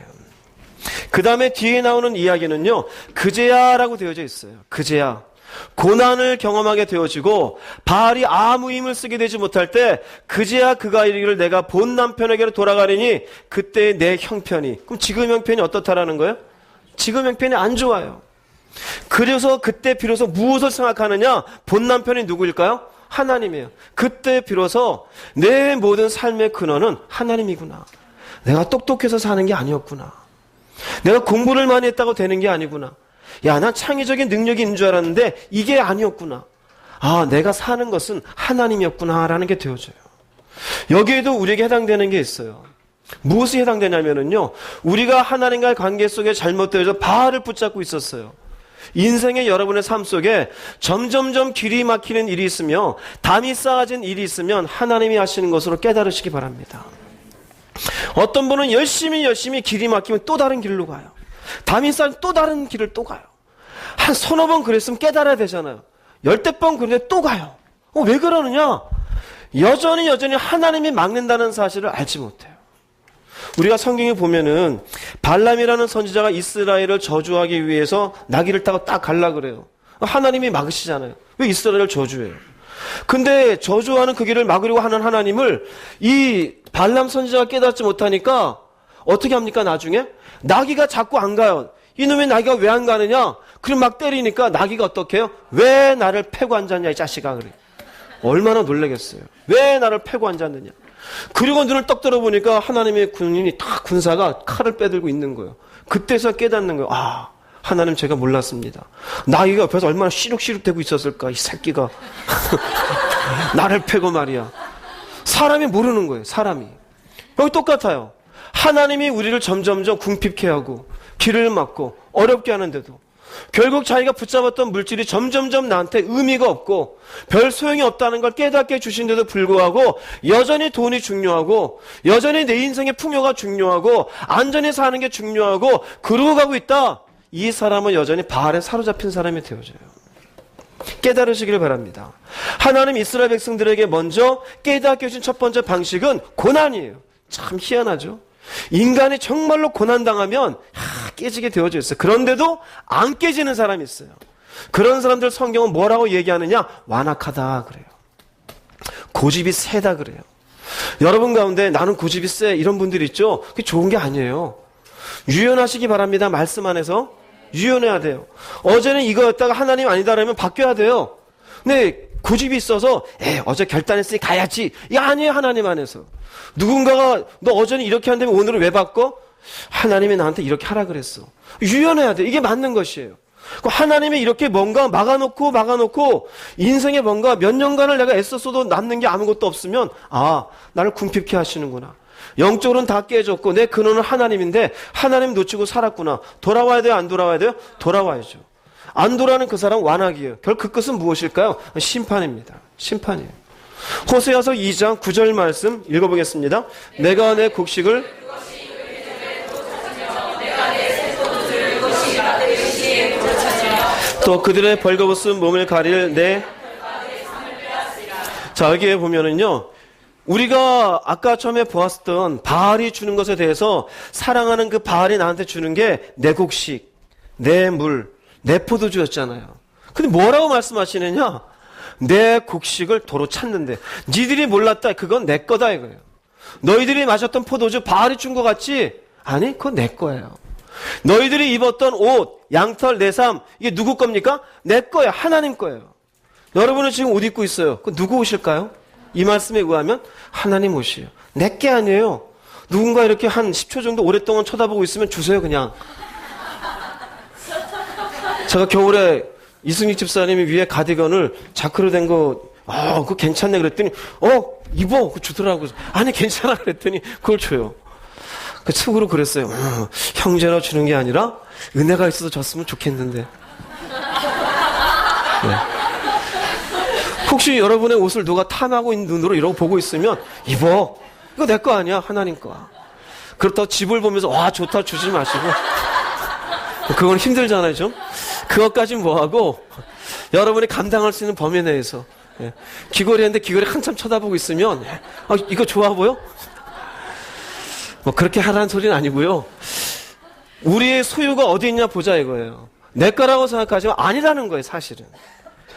그 다음에 뒤에 나오는 이야기는요, 그제야라고 되어져 있어요. 그제야. 고난을 경험하게 되어지고 바알이 아무 힘을 쓰게 되지 못할 때 그제야 그가 이르기를 내가 본 남편에게로 돌아가리니 그때 내 형편이. 그럼 지금 형편이 어떻다라는 거예요? 지금 형편이 안 좋아요. 그래서 그때 비로소 무엇을 생각하느냐? 본 남편이 누구일까요? 하나님이에요. 그때 비로소 내 모든 삶의 근원은 하나님이구나. 내가 똑똑해서 사는 게 아니었구나. 내가 공부를 많이 했다고 되는 게 아니구나. 야, 난 창의적인 능력이 있는 줄 알았는데 이게 아니었구나. 아, 내가 사는 것은 하나님이었구나라는 게 되어져요. 여기에도 우리에게 해당되는 게 있어요. 무엇이 해당되냐면요, 우리가 하나님과의 관계 속에 잘못되어져 바알을 붙잡고 있었어요. 인생의 여러분의 삶 속에 점점점 길이 막히는 일이 있으며 담이 쌓아진 일이 있으면 하나님이 하시는 것으로 깨달으시기 바랍니다. 어떤 분은 열심히 길이 막히면 또 다른 길로 가요. 담이 쌓인 또 다른 길을 또 가요. 한 서너 번 그랬으면 깨달아야 되잖아요. 10번 그런데 또 가요. 왜 그러느냐? 여전히 하나님이 막는다는 사실을 알지 못해요. 우리가 성경에 보면은 발람이라는 선지자가 이스라엘을 저주하기 위해서 나귀를 타고 딱 갈라 그래요. 하나님이 막으시잖아요. 왜 이스라엘을 저주해요? 근데 저주하는 그 길을 막으려고 하는 하나님을 이 발람 선지자가 깨닫지 못하니까 어떻게 합니까? 나중에 나귀가 자꾸 안 가요. 이놈의 나귀가 왜 안 가느냐? 그럼 막 때리니까 나귀가 어떻게 해요? 왜 나를 패고 앉았냐 이 자식아. 그래. 얼마나 놀라겠어요. 왜 나를 패고 앉았느냐. 그리고 눈을 떡 들어보니까 하나님의 군인이 다 군사가 칼을 빼들고 있는 거예요. 그때서 깨닫는 거예요. 아, 하나님 제가 몰랐습니다. 나귀가 옆에서 얼마나 시룩시룩대고 있었을까 이 새끼가. 나를 패고 말이야. 사람이 모르는 거예요. 사람이. 여기 똑같아요. 하나님이 우리를 점점점 궁핍케 하고 길을 막고 어렵게 하는데도 결국 자기가 붙잡았던 물질이 점점점 나한테 의미가 없고 별 소용이 없다는 걸 깨닫게 해주신데도 불구하고 여전히 돈이 중요하고 여전히 내 인생의 풍요가 중요하고 안전히 사는 게 중요하고 그러고 가고 있다. 이 사람은 여전히 바알에 사로잡힌 사람이 되어져요. 깨달으시기를 바랍니다. 하나님 이스라엘 백성들에게 먼저 깨닫게 해주신 첫 번째 방식은 고난이에요. 참 희한하죠. 인간이 정말로 고난당하면 깨지게 되어져 있어요. 그런데도 안 깨지는 사람이 있어요. 그런 사람들 성경은 뭐라고 얘기하느냐? 완악하다 그래요. 고집이 세다 그래요. 여러분 가운데 나는 고집이 세 이런 분들 있죠? 그게 좋은 게 아니에요. 유연하시기 바랍니다. 말씀 안에서 유연해야 돼요. 어제는 이거였다가 하나님 아니다 그러면 바뀌어야 돼요. 근데 고집이 있어서 어제 결단했으니 가야지. 이게 아니에요. 하나님 안에서. 누군가가 너 어제는 이렇게 한다면 오늘은 왜 바꿔? 하나님이 나한테 이렇게 하라 그랬어. 유연해야 돼. 이게 맞는 것이에요. 하나님이 이렇게 뭔가 막아놓고 인생에 뭔가 몇 년간을 내가 애썼어도 남는 게 아무것도 없으면 아, 나를 궁핍케 하시는구나. 영적으로는 다 깨졌고 내 근원은 하나님인데 하나님 놓치고 살았구나. 돌아와야 돼요? 안 돌아와야 돼요? 돌아와야죠. 안 돌아오는 그 사람 완악이에요. 결국 그 끝은 무엇일까요? 심판입니다. 심판이에요. 호세아서 2장 9절 말씀 읽어보겠습니다. 내가 내 곡식을 또 그들의 벌거벗은 몸을 가릴 내. 자, 여기에 보면은요, 우리가 아까 처음에 보았던 바알이 주는 것에 대해서 사랑하는 그 바알이 나한테 주는 게 내 곡식, 내 물, 내 포도주였잖아요. 근데 뭐라고 말씀하시느냐? 내 곡식을 도로 찾는데 니들이 몰랐다. 그건 내 거다 이거예요. 너희들이 마셨던 포도주 바알이 준 것 같지? 아니, 그건 내 거예요. 너희들이 입었던 옷, 양털, 내삼 이게 누구 겁니까? 내 거예요. 하나님 거예요. 여러분은 지금 옷 입고 있어요. 그 누구 옷일까요? 이 말씀에 의하면 하나님 옷이에요. 내 게 아니에요. 누군가 이렇게 한 10초 정도 오랫동안 쳐다보고 있으면 주세요 그냥. 제가 겨울에 이승익 집사님이 위에 가디건을 자크로 된 거 그거 괜찮네 그랬더니 입어 그거 주더라고. 아니 괜찮아 그랬더니 그걸 줘요. 그 속으로 그랬어요. 형제라 주는 게 아니라 은혜가 있어서 줬으면 좋겠는데. 네. 혹시 여러분의 옷을 누가 탐하고 있는 눈으로 이러고 보고 있으면 입어. 이거 내 거 아니야. 하나님 거야. 그렇다고 집을 보면서 와 좋다 주지 마시고. 그건 힘들잖아요 좀. 그것까진 뭐하고 여러분이 감당할 수 있는 범위 내에서. 귀걸이 했는데 귀걸이 한참 쳐다보고 있으면 이거 좋아 보여? 뭐 그렇게 하라는 소리는 아니고요. 우리의 소유가 어디 있냐 보자 이거예요. 내 거라고 생각하지만 아니라는 거예요 사실은.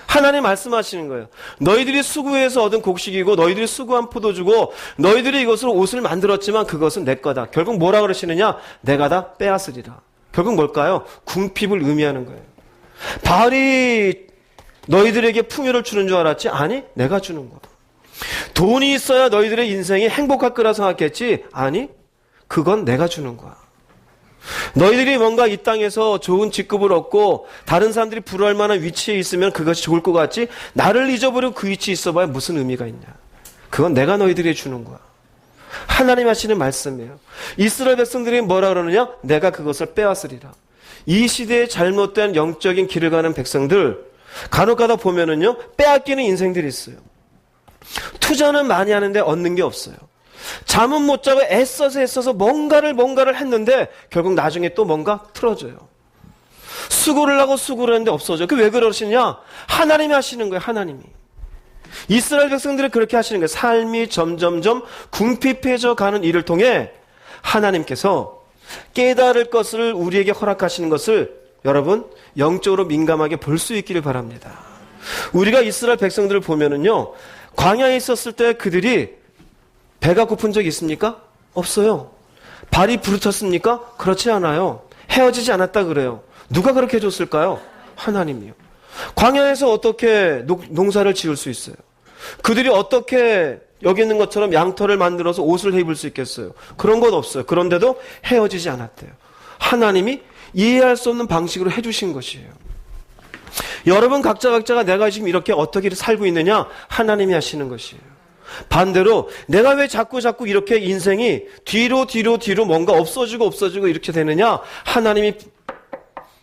하나님 말씀하시는 거예요. 너희들이 수고해서 얻은 곡식이고 너희들이 수고한 포도주고 너희들이 이것으로 옷을 만들었지만 그것은 내 거다. 결국 뭐라 그러시느냐? 내가 다 빼앗으리라. 결국 뭘까요? 궁핍을 의미하는 거예요. 바알이 너희들에게 풍요를 주는 줄 알았지? 아니, 내가 주는 거야. 돈이 있어야 너희들의 인생이 행복할 거라 생각했지? 아니, 그건 내가 주는 거야. 너희들이 뭔가 이 땅에서 좋은 직급을 얻고 다른 사람들이 부러워할 만한 위치에 있으면 그것이 좋을 것 같지? 나를 잊어버리고 그 위치에 있어봐야 무슨 의미가 있냐? 그건 내가 너희들에게 주는 거야. 하나님 하시는 말씀이에요. 이스라엘 백성들이 뭐라 그러느냐? 내가 그것을 빼앗으리라. 이 시대에 잘못된 영적인 길을 가는 백성들 간혹가다 보면은요 빼앗기는 인생들이 있어요. 투자는 많이 하는데 얻는 게 없어요. 잠은 못 자고 애써서 뭔가를 했는데 결국 나중에 또 뭔가 틀어져요. 수고를 하고 수고를 했는데 없어져. 그 왜 그러시냐? 하나님이 하시는 거예요. 하나님이. 이스라엘 백성들이 그렇게 하시는 거예요. 삶이 점점점 궁핍해져 가는 일을 통해 하나님께서 깨달을 것을 우리에게 허락하시는 것을 여러분 영적으로 민감하게 볼 수 있기를 바랍니다. 우리가 이스라엘 백성들을 보면은요 광야에 있었을 때 그들이 배가 고픈 적 있습니까? 없어요. 발이 부르쳤습니까? 그렇지 않아요. 헤어지지 않았다 그래요. 누가 그렇게 해줬을까요? 하나님이요. 광야에서 어떻게 농사를 지을 수 있어요? 그들이 어떻게 여기 있는 것처럼 양털을 만들어서 옷을 입을 수 있겠어요? 그런 건 없어요. 그런데도 헤어지지 않았대요. 하나님이 이해할 수 없는 방식으로 해주신 것이에요. 여러분 각자가 내가 지금 이렇게 어떻게 살고 있느냐? 하나님이 하시는 것이에요. 반대로 내가 왜 자꾸 이렇게 인생이 뒤로 뭔가 없어지고 이렇게 되느냐? 하나님이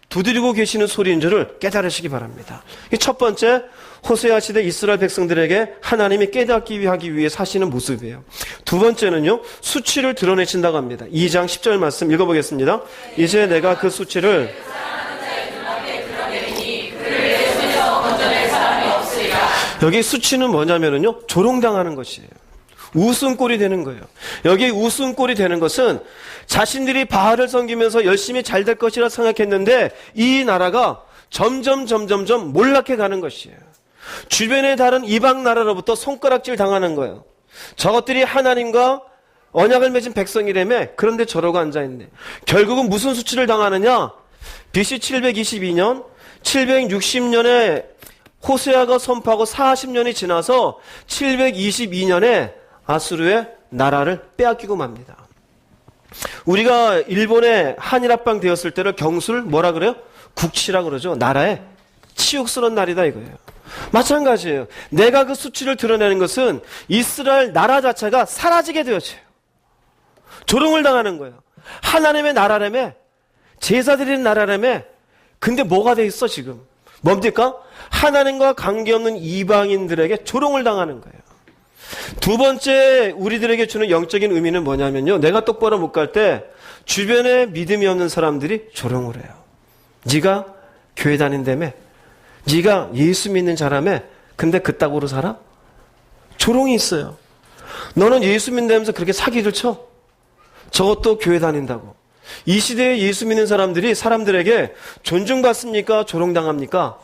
두드리고 계시는 소리인 줄을 깨달으시기 바랍니다. 첫 번째, 호세아 시대 이스라엘 백성들에게 하나님이 깨닫기 하기 위해 사시는 모습이에요. 두 번째는요, 수치를 드러내신다고 합니다. 2장 10절 말씀 읽어보겠습니다. 이제 내가 그 수치를 여기 수치는 뭐냐면요, 조롱당하는 것이에요. 웃음꼴이 되는 거예요. 여기 웃음꼴이 되는 것은 자신들이 바알을 섬기면서 열심히 잘 될 것이라 생각했는데 이 나라가 점점 몰락해 가는 것이에요. 주변의 다른 이방 나라로부터 손가락질 당하는 거예요. 저것들이 하나님과 언약을 맺은 백성이라며 그런데 저러고 앉아있네. 결국은 무슨 수치를 당하느냐? BC 722년, 760년에 호세아가 선포하고 40년이 지나서 722년에 아수르의 나라를 빼앗기고 맙니다. 우리가 일본의 한일합방 되었을 때를 경술 뭐라 그래요? 국치라 그러죠. 나라의 치욕스러운 날이다 이거예요. 마찬가지예요. 내가 그 수치를 드러내는 것은 이스라엘 나라 자체가 사라지게 되어져요. 조롱을 당하는 거예요. 하나님의 나라라며, 제사 드리는 나라라며. 근데 뭐가 돼 있어 지금? 뭡니까? 하나님과 관계없는 이방인들에게 조롱을 당하는 거예요. 두 번째 우리들에게 주는 영적인 의미는 뭐냐면요, 내가 똑바로 못 갈 때 주변에 믿음이 없는 사람들이 조롱을 해요. 네가 교회 다닌다며? 네가 예수 믿는 자라며? 근데 그따구로 살아? 조롱이 있어요. 너는 예수 믿는다면서 그렇게 사기를 쳐? 저것도 교회 다닌다고. 이 시대에 예수 믿는 사람들이 사람들에게 존중받습니까? 조롱당합니까?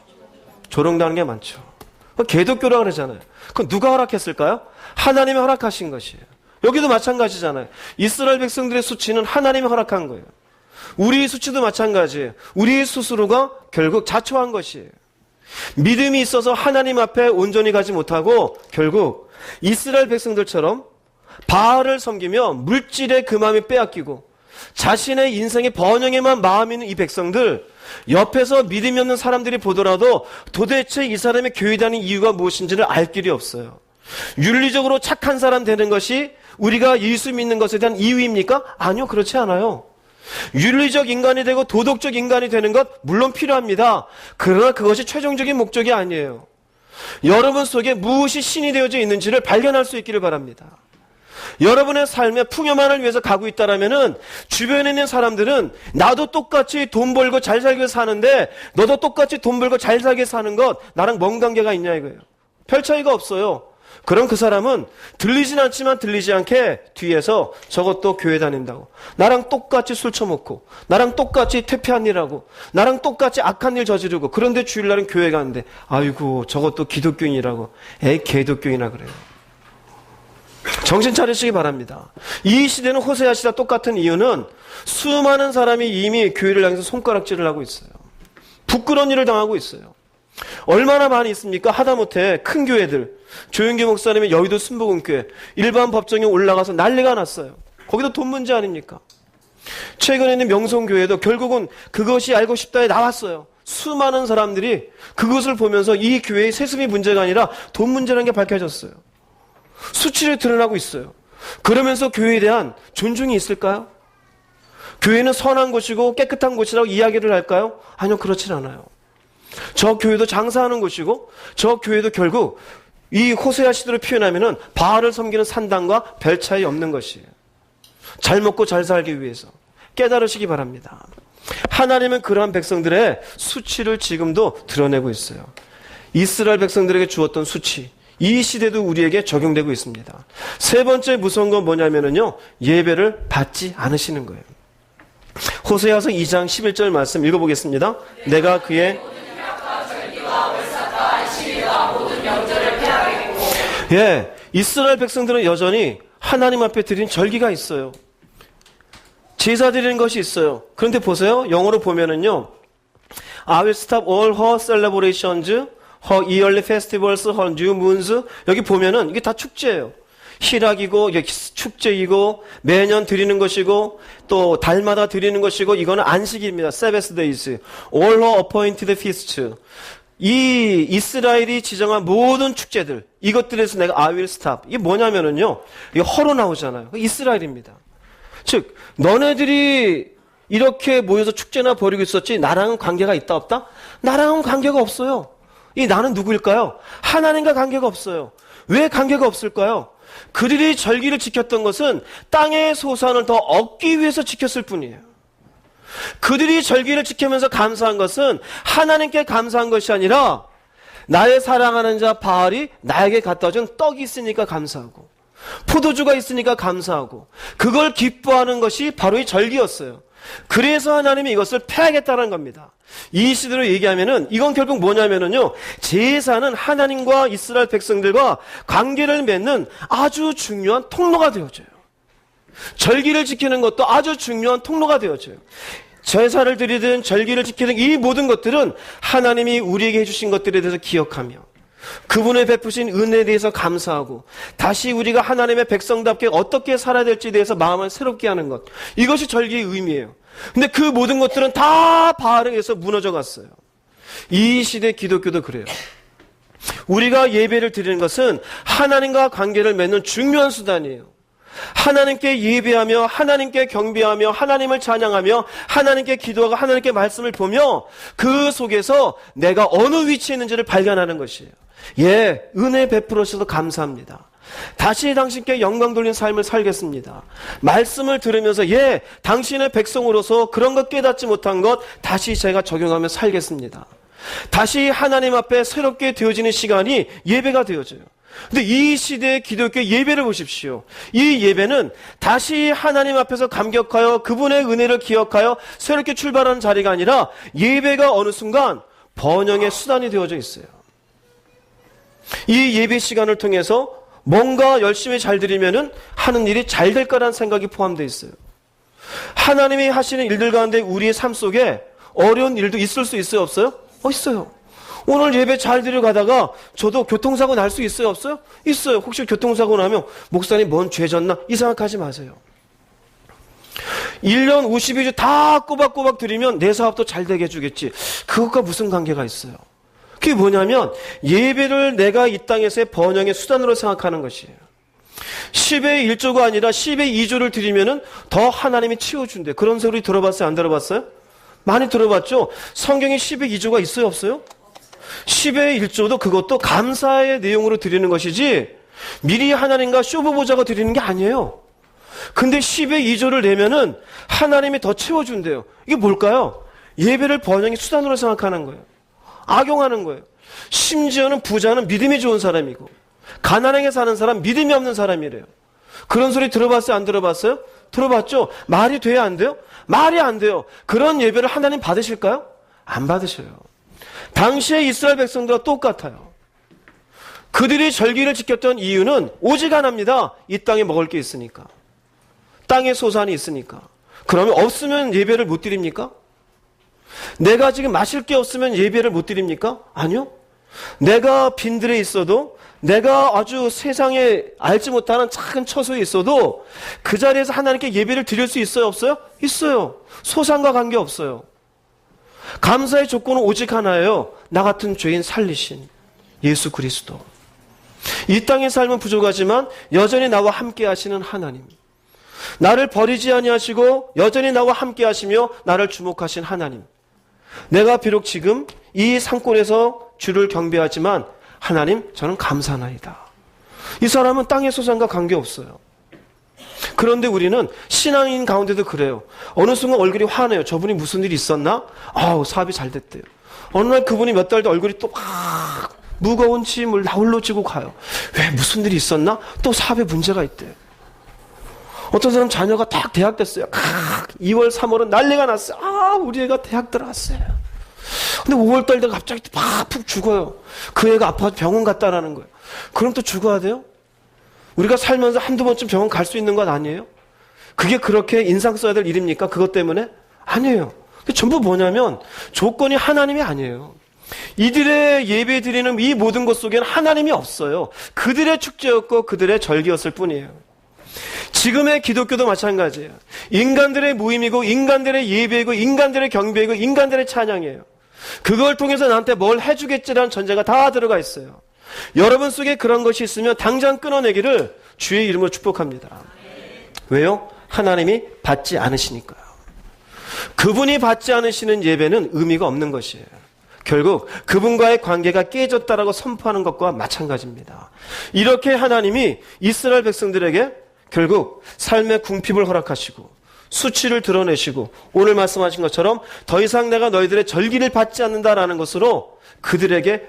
조롱당하는 게 많죠. 개독교라 그러잖아요. 그건 누가 허락했을까요? 하나님이 허락하신 것이에요. 여기도 마찬가지잖아요. 이스라엘 백성들의 수치는 하나님이 허락한 거예요. 우리의 수치도 마찬가지예요. 우리 스스로가 결국 자초한 것이에요. 믿음이 있어서 하나님 앞에 온전히 가지 못하고 결국 이스라엘 백성들처럼 바알을 섬기며 물질의 그 마음이 빼앗기고 자신의 인생의 번영에만 마음이 있는 이 백성들, 옆에서 믿음이 없는 사람들이 보더라도 도대체 이 사람의 교회 다니는 이유가 무엇인지를 알 길이 없어요. 윤리적으로 착한 사람 되는 것이 우리가 예수 믿는 것에 대한 이유입니까? 아니요, 그렇지 않아요. 윤리적 인간이 되고 도덕적 인간이 되는 것 물론 필요합니다. 그러나 그것이 최종적인 목적이 아니에요. 여러분 속에 무엇이 신이 되어져 있는지를 발견할 수 있기를 바랍니다. 여러분의 삶의 풍요만을 위해서 가고 있다라면은 주변에 있는 사람들은 나도 똑같이 돈 벌고 잘 살게 사는데 너도 똑같이 돈 벌고 잘 살게 사는 것 나랑 뭔 관계가 있냐 이거예요. 별 차이가 없어요. 그럼 그 사람은 들리진 않지만 들리지 않게 뒤에서 저것도 교회 다닌다고, 나랑 똑같이 술 처먹고, 나랑 똑같이 퇴폐한 일하고, 나랑 똑같이 악한 일 저지르고, 그런데 주일날은 교회 가는데 아이고 저것도 기독교인이라고, 에이 개독교인이나 그래요. 정신 차리시기 바랍니다. 이 시대는 호세아 시대와 똑같은 이유는 수많은 사람이 이미 교회를 향해서 손가락질을 하고 있어요. 부끄러운 일을 당하고 있어요. 얼마나 많이 있습니까? 하다못해 큰 교회들, 조윤기 목사님의 여의도 순복음교회 일반 법정에 올라가서 난리가 났어요. 거기도 돈 문제 아닙니까? 최근에 있는 명성교회도 결국은 그것이 알고 싶다에 나왔어요. 수많은 사람들이 그것을 보면서 이 교회의 세습이 문제가 아니라 돈 문제라는 게 밝혀졌어요. 수치를 드러나고 있어요. 그러면서 교회에 대한 존중이 있을까요? 교회는 선한 곳이고 깨끗한 곳이라고 이야기를 할까요? 아니요, 그렇진 않아요. 저 교회도 장사하는 곳이고 저 교회도 결국 이 호세아 시대로 표현하면은 바알을 섬기는 산당과 별 차이 없는 것이에요. 잘 먹고 잘 살기 위해서 깨달으시기 바랍니다. 하나님은 그러한 백성들의 수치를 지금도 드러내고 있어요. 이스라엘 백성들에게 주었던 수치, 이 시대도 우리에게 적용되고 있습니다. 세 번째 무서운 건 뭐냐면은요, 예배를 받지 않으시는 거예요. 호세아서 2장 11절 말씀 읽어보겠습니다. 내가 그의 이스라엘 백성들은 여전히 하나님 앞에 드린 절기가 있어요. 제사 드리는 것이 있어요. 그런데 보세요. 영어로 보면은요, I will stop all her celebrations, her yearly festivals, her new moons. 여기 보면은 이게 다 축제예요. 희락이고 축제이고 매년 드리는 것이고 또 달마다 드리는 것이고 이거는 안식일입니다. Sabbath days. All her appointed feasts. 이 이스라엘이 지정한 모든 축제들, 이것들에서 내가 I will stop. 이게 뭐냐면은요, 이게 허로 나오잖아요. 이스라엘입니다. 즉, 너네들이 이렇게 모여서 축제나 벌이고 있었지 나랑은 관계가 있다 없다? 나랑은 관계가 없어요. 이 나는 누구일까요? 하나님과 관계가 없어요. 왜 관계가 없을까요? 그들이 절기를 지켰던 것은 땅의 소산을 더 얻기 위해서 지켰을 뿐이에요. 그들이 절기를 지키면서 감사한 것은 하나님께 감사한 것이 아니라 나의 사랑하는 자 바알이 나에게 갖다 준 떡이 있으니까 감사하고 포도주가 있으니까 감사하고 그걸 기뻐하는 것이 바로 이 절기였어요. 그래서 하나님이 이것을 폐하겠다는 겁니다. 이 시대로 얘기하면은 이건 결국 뭐냐면은요, 제사는 하나님과 이스라엘 백성들과 관계를 맺는 아주 중요한 통로가 되어져요. 절기를 지키는 것도 아주 중요한 통로가 되어져요. 제사를 드리든 절기를 지키든 이 모든 것들은 하나님이 우리에게 해주신 것들에 대해서 기억하며 그분의 베푸신 은혜에 대해서 감사하고 다시 우리가 하나님의 백성답게 어떻게 살아야 될지에 대해서 마음을 새롭게 하는 것, 이것이 절기의 의미예요. 근데 그 모든 것들은 다 바알에 의해서 무너져 갔어요. 이 시대 기독교도 그래요. 우리가 예배를 드리는 것은 하나님과 관계를 맺는 중요한 수단이에요. 하나님께 예배하며 하나님께 경배하며 하나님을 찬양하며 하나님께 기도하고 하나님께 말씀을 보며 그 속에서 내가 어느 위치에 있는지를 발견하는 것이에요. 예, 은혜 베풀어 주셔서 감사합니다. 다시 당신께 영광 돌린 삶을 살겠습니다. 말씀을 들으면서 예, 당신의 백성으로서 그런 것 깨닫지 못한 것 다시 제가 적용하며 살겠습니다. 다시 하나님 앞에 새롭게 되어지는 시간이 예배가 되어져요. 근데 이 시대의 기독교 예배를 보십시오. 이 예배는 다시 하나님 앞에서 감격하여 그분의 은혜를 기억하여 새롭게 출발하는 자리가 아니라 예배가 어느 순간 번영의 수단이 되어져 있어요. 이 예배 시간을 통해서 뭔가 열심히 잘 드리면은 하는 일이 잘 될 거라는 생각이 포함되어 있어요. 하나님이 하시는 일들 가운데 우리의 삶 속에 어려운 일도 있을 수 있어요, 없어요? 있어요. 오늘 예배 잘 드리러 가다가 저도 교통사고 날 수 있어요, 없어요? 있어요. 혹시 교통사고 나면 목사님 뭔 죄 졌나? 이 생각하지 마세요. 1년 52주 다 꼬박꼬박 드리면 내 사업도 잘 되게 해주겠지. 그것과 무슨 관계가 있어요? 그게 뭐냐면 예배를 내가 이 땅에서의 번영의 수단으로 생각하는 것이에요. 10의 1조가 아니라 10의 2조를 드리면은 더 하나님이 채워준대. 그런 소리 들어봤어요? 안 들어봤어요? 많이 들어봤죠? 성경에 10의 2조가 있어요? 없어요? 10의 1조도 그것도 감사의 내용으로 드리는 것이지 미리 하나님과 쇼부 보자고 드리는 게 아니에요. 근데 10의 2조를 내면은 하나님이 더 채워준대요. 이게 뭘까요? 예배를 번영의 수단으로 생각하는 거예요. 악용하는 거예요. 심지어는 부자는 믿음이 좋은 사람이고 가난하게 사는 사람 믿음이 없는 사람이래요. 그런 소리 들어봤어요? 안 들어봤어요? 들어봤죠? 말이 돼야 안 돼요? 말이 안 돼요. 그런 예배를 하나님 받으실까요? 안 받으셔요. 당시에 이스라엘 백성들과 똑같아요. 그들이 절기를 지켰던 이유는 오직 하나입니다. 이 땅에 먹을 게 있으니까. 땅에 소산이 있으니까. 그러면 없으면 예배를 못 드립니까? 내가 지금 마실 게 없으면 예배를 못 드립니까? 아니요. 내가 빈들에 있어도 내가 아주 세상에 알지 못하는 작은 처소에 있어도 그 자리에서 하나님께 예배를 드릴 수 있어요? 없어요? 있어요. 소산과 관계없어요. 감사의 조건은 오직 하나예요. 나 같은 죄인 살리신 예수 그리스도. 이 땅의 삶은 부족하지만 여전히 나와 함께 하시는 하나님. 나를 버리지 아니하시고 여전히 나와 함께 하시며 나를 주목하신 하나님. 내가 비록 지금 이 산골에서 주를 경배하지만 하나님 저는 감사나이다. 이 사람은 땅의 소산과 관계없어요. 그런데 우리는 신앙인 가운데도 그래요. 어느 순간 얼굴이 환해요. 저분이 무슨 일이 있었나? 사업이 잘 됐대요. 어느 날 그분이 몇 달 뒤 얼굴이 또 막 무거운 짐을 나홀로 지고 가요. 왜 무슨 일이 있었나? 또 사업에 문제가 있대요. 어떤 사람 자녀가 딱 대학 됐어요. 2월, 3월은 난리가 났어요. 우리 애가 대학 들어갔어요. 근데 5월 달 되가 갑자기 푹 죽어요. 그 애가 아파서 병원 갔다라는 거예요. 그럼 또 죽어야 돼요? 우리가 살면서 한두 번쯤 병원 갈 수 있는 건 아니에요? 그게 그렇게 인상 써야 될 일입니까? 그것 때문에? 아니에요. 전부 뭐냐면 조건이 하나님이 아니에요. 이들의 예배 드리는 이 모든 것 속에는 하나님이 없어요. 그들의 축제였고 그들의 절기였을 뿐이에요. 지금의 기독교도 마찬가지예요. 인간들의 모임이고 인간들의 예배이고 인간들의 경배이고 인간들의 찬양이에요. 그걸 통해서 나한테 뭘 해주겠지라는 전제가 다 들어가 있어요. 여러분 속에 그런 것이 있으면 당장 끊어내기를 주의 이름으로 축복합니다. 왜요? 하나님이 받지 않으시니까요. 그분이 받지 않으시는 예배는 의미가 없는 것이에요. 결국 그분과의 관계가 깨졌다라고 선포하는 것과 마찬가지입니다. 이렇게 하나님이 이스라엘 백성들에게 결국 삶의 궁핍을 허락하시고 수치를 드러내시고 오늘 말씀하신 것처럼 더 이상 내가 너희들의 절기를 받지 않는다라는 것으로 그들에게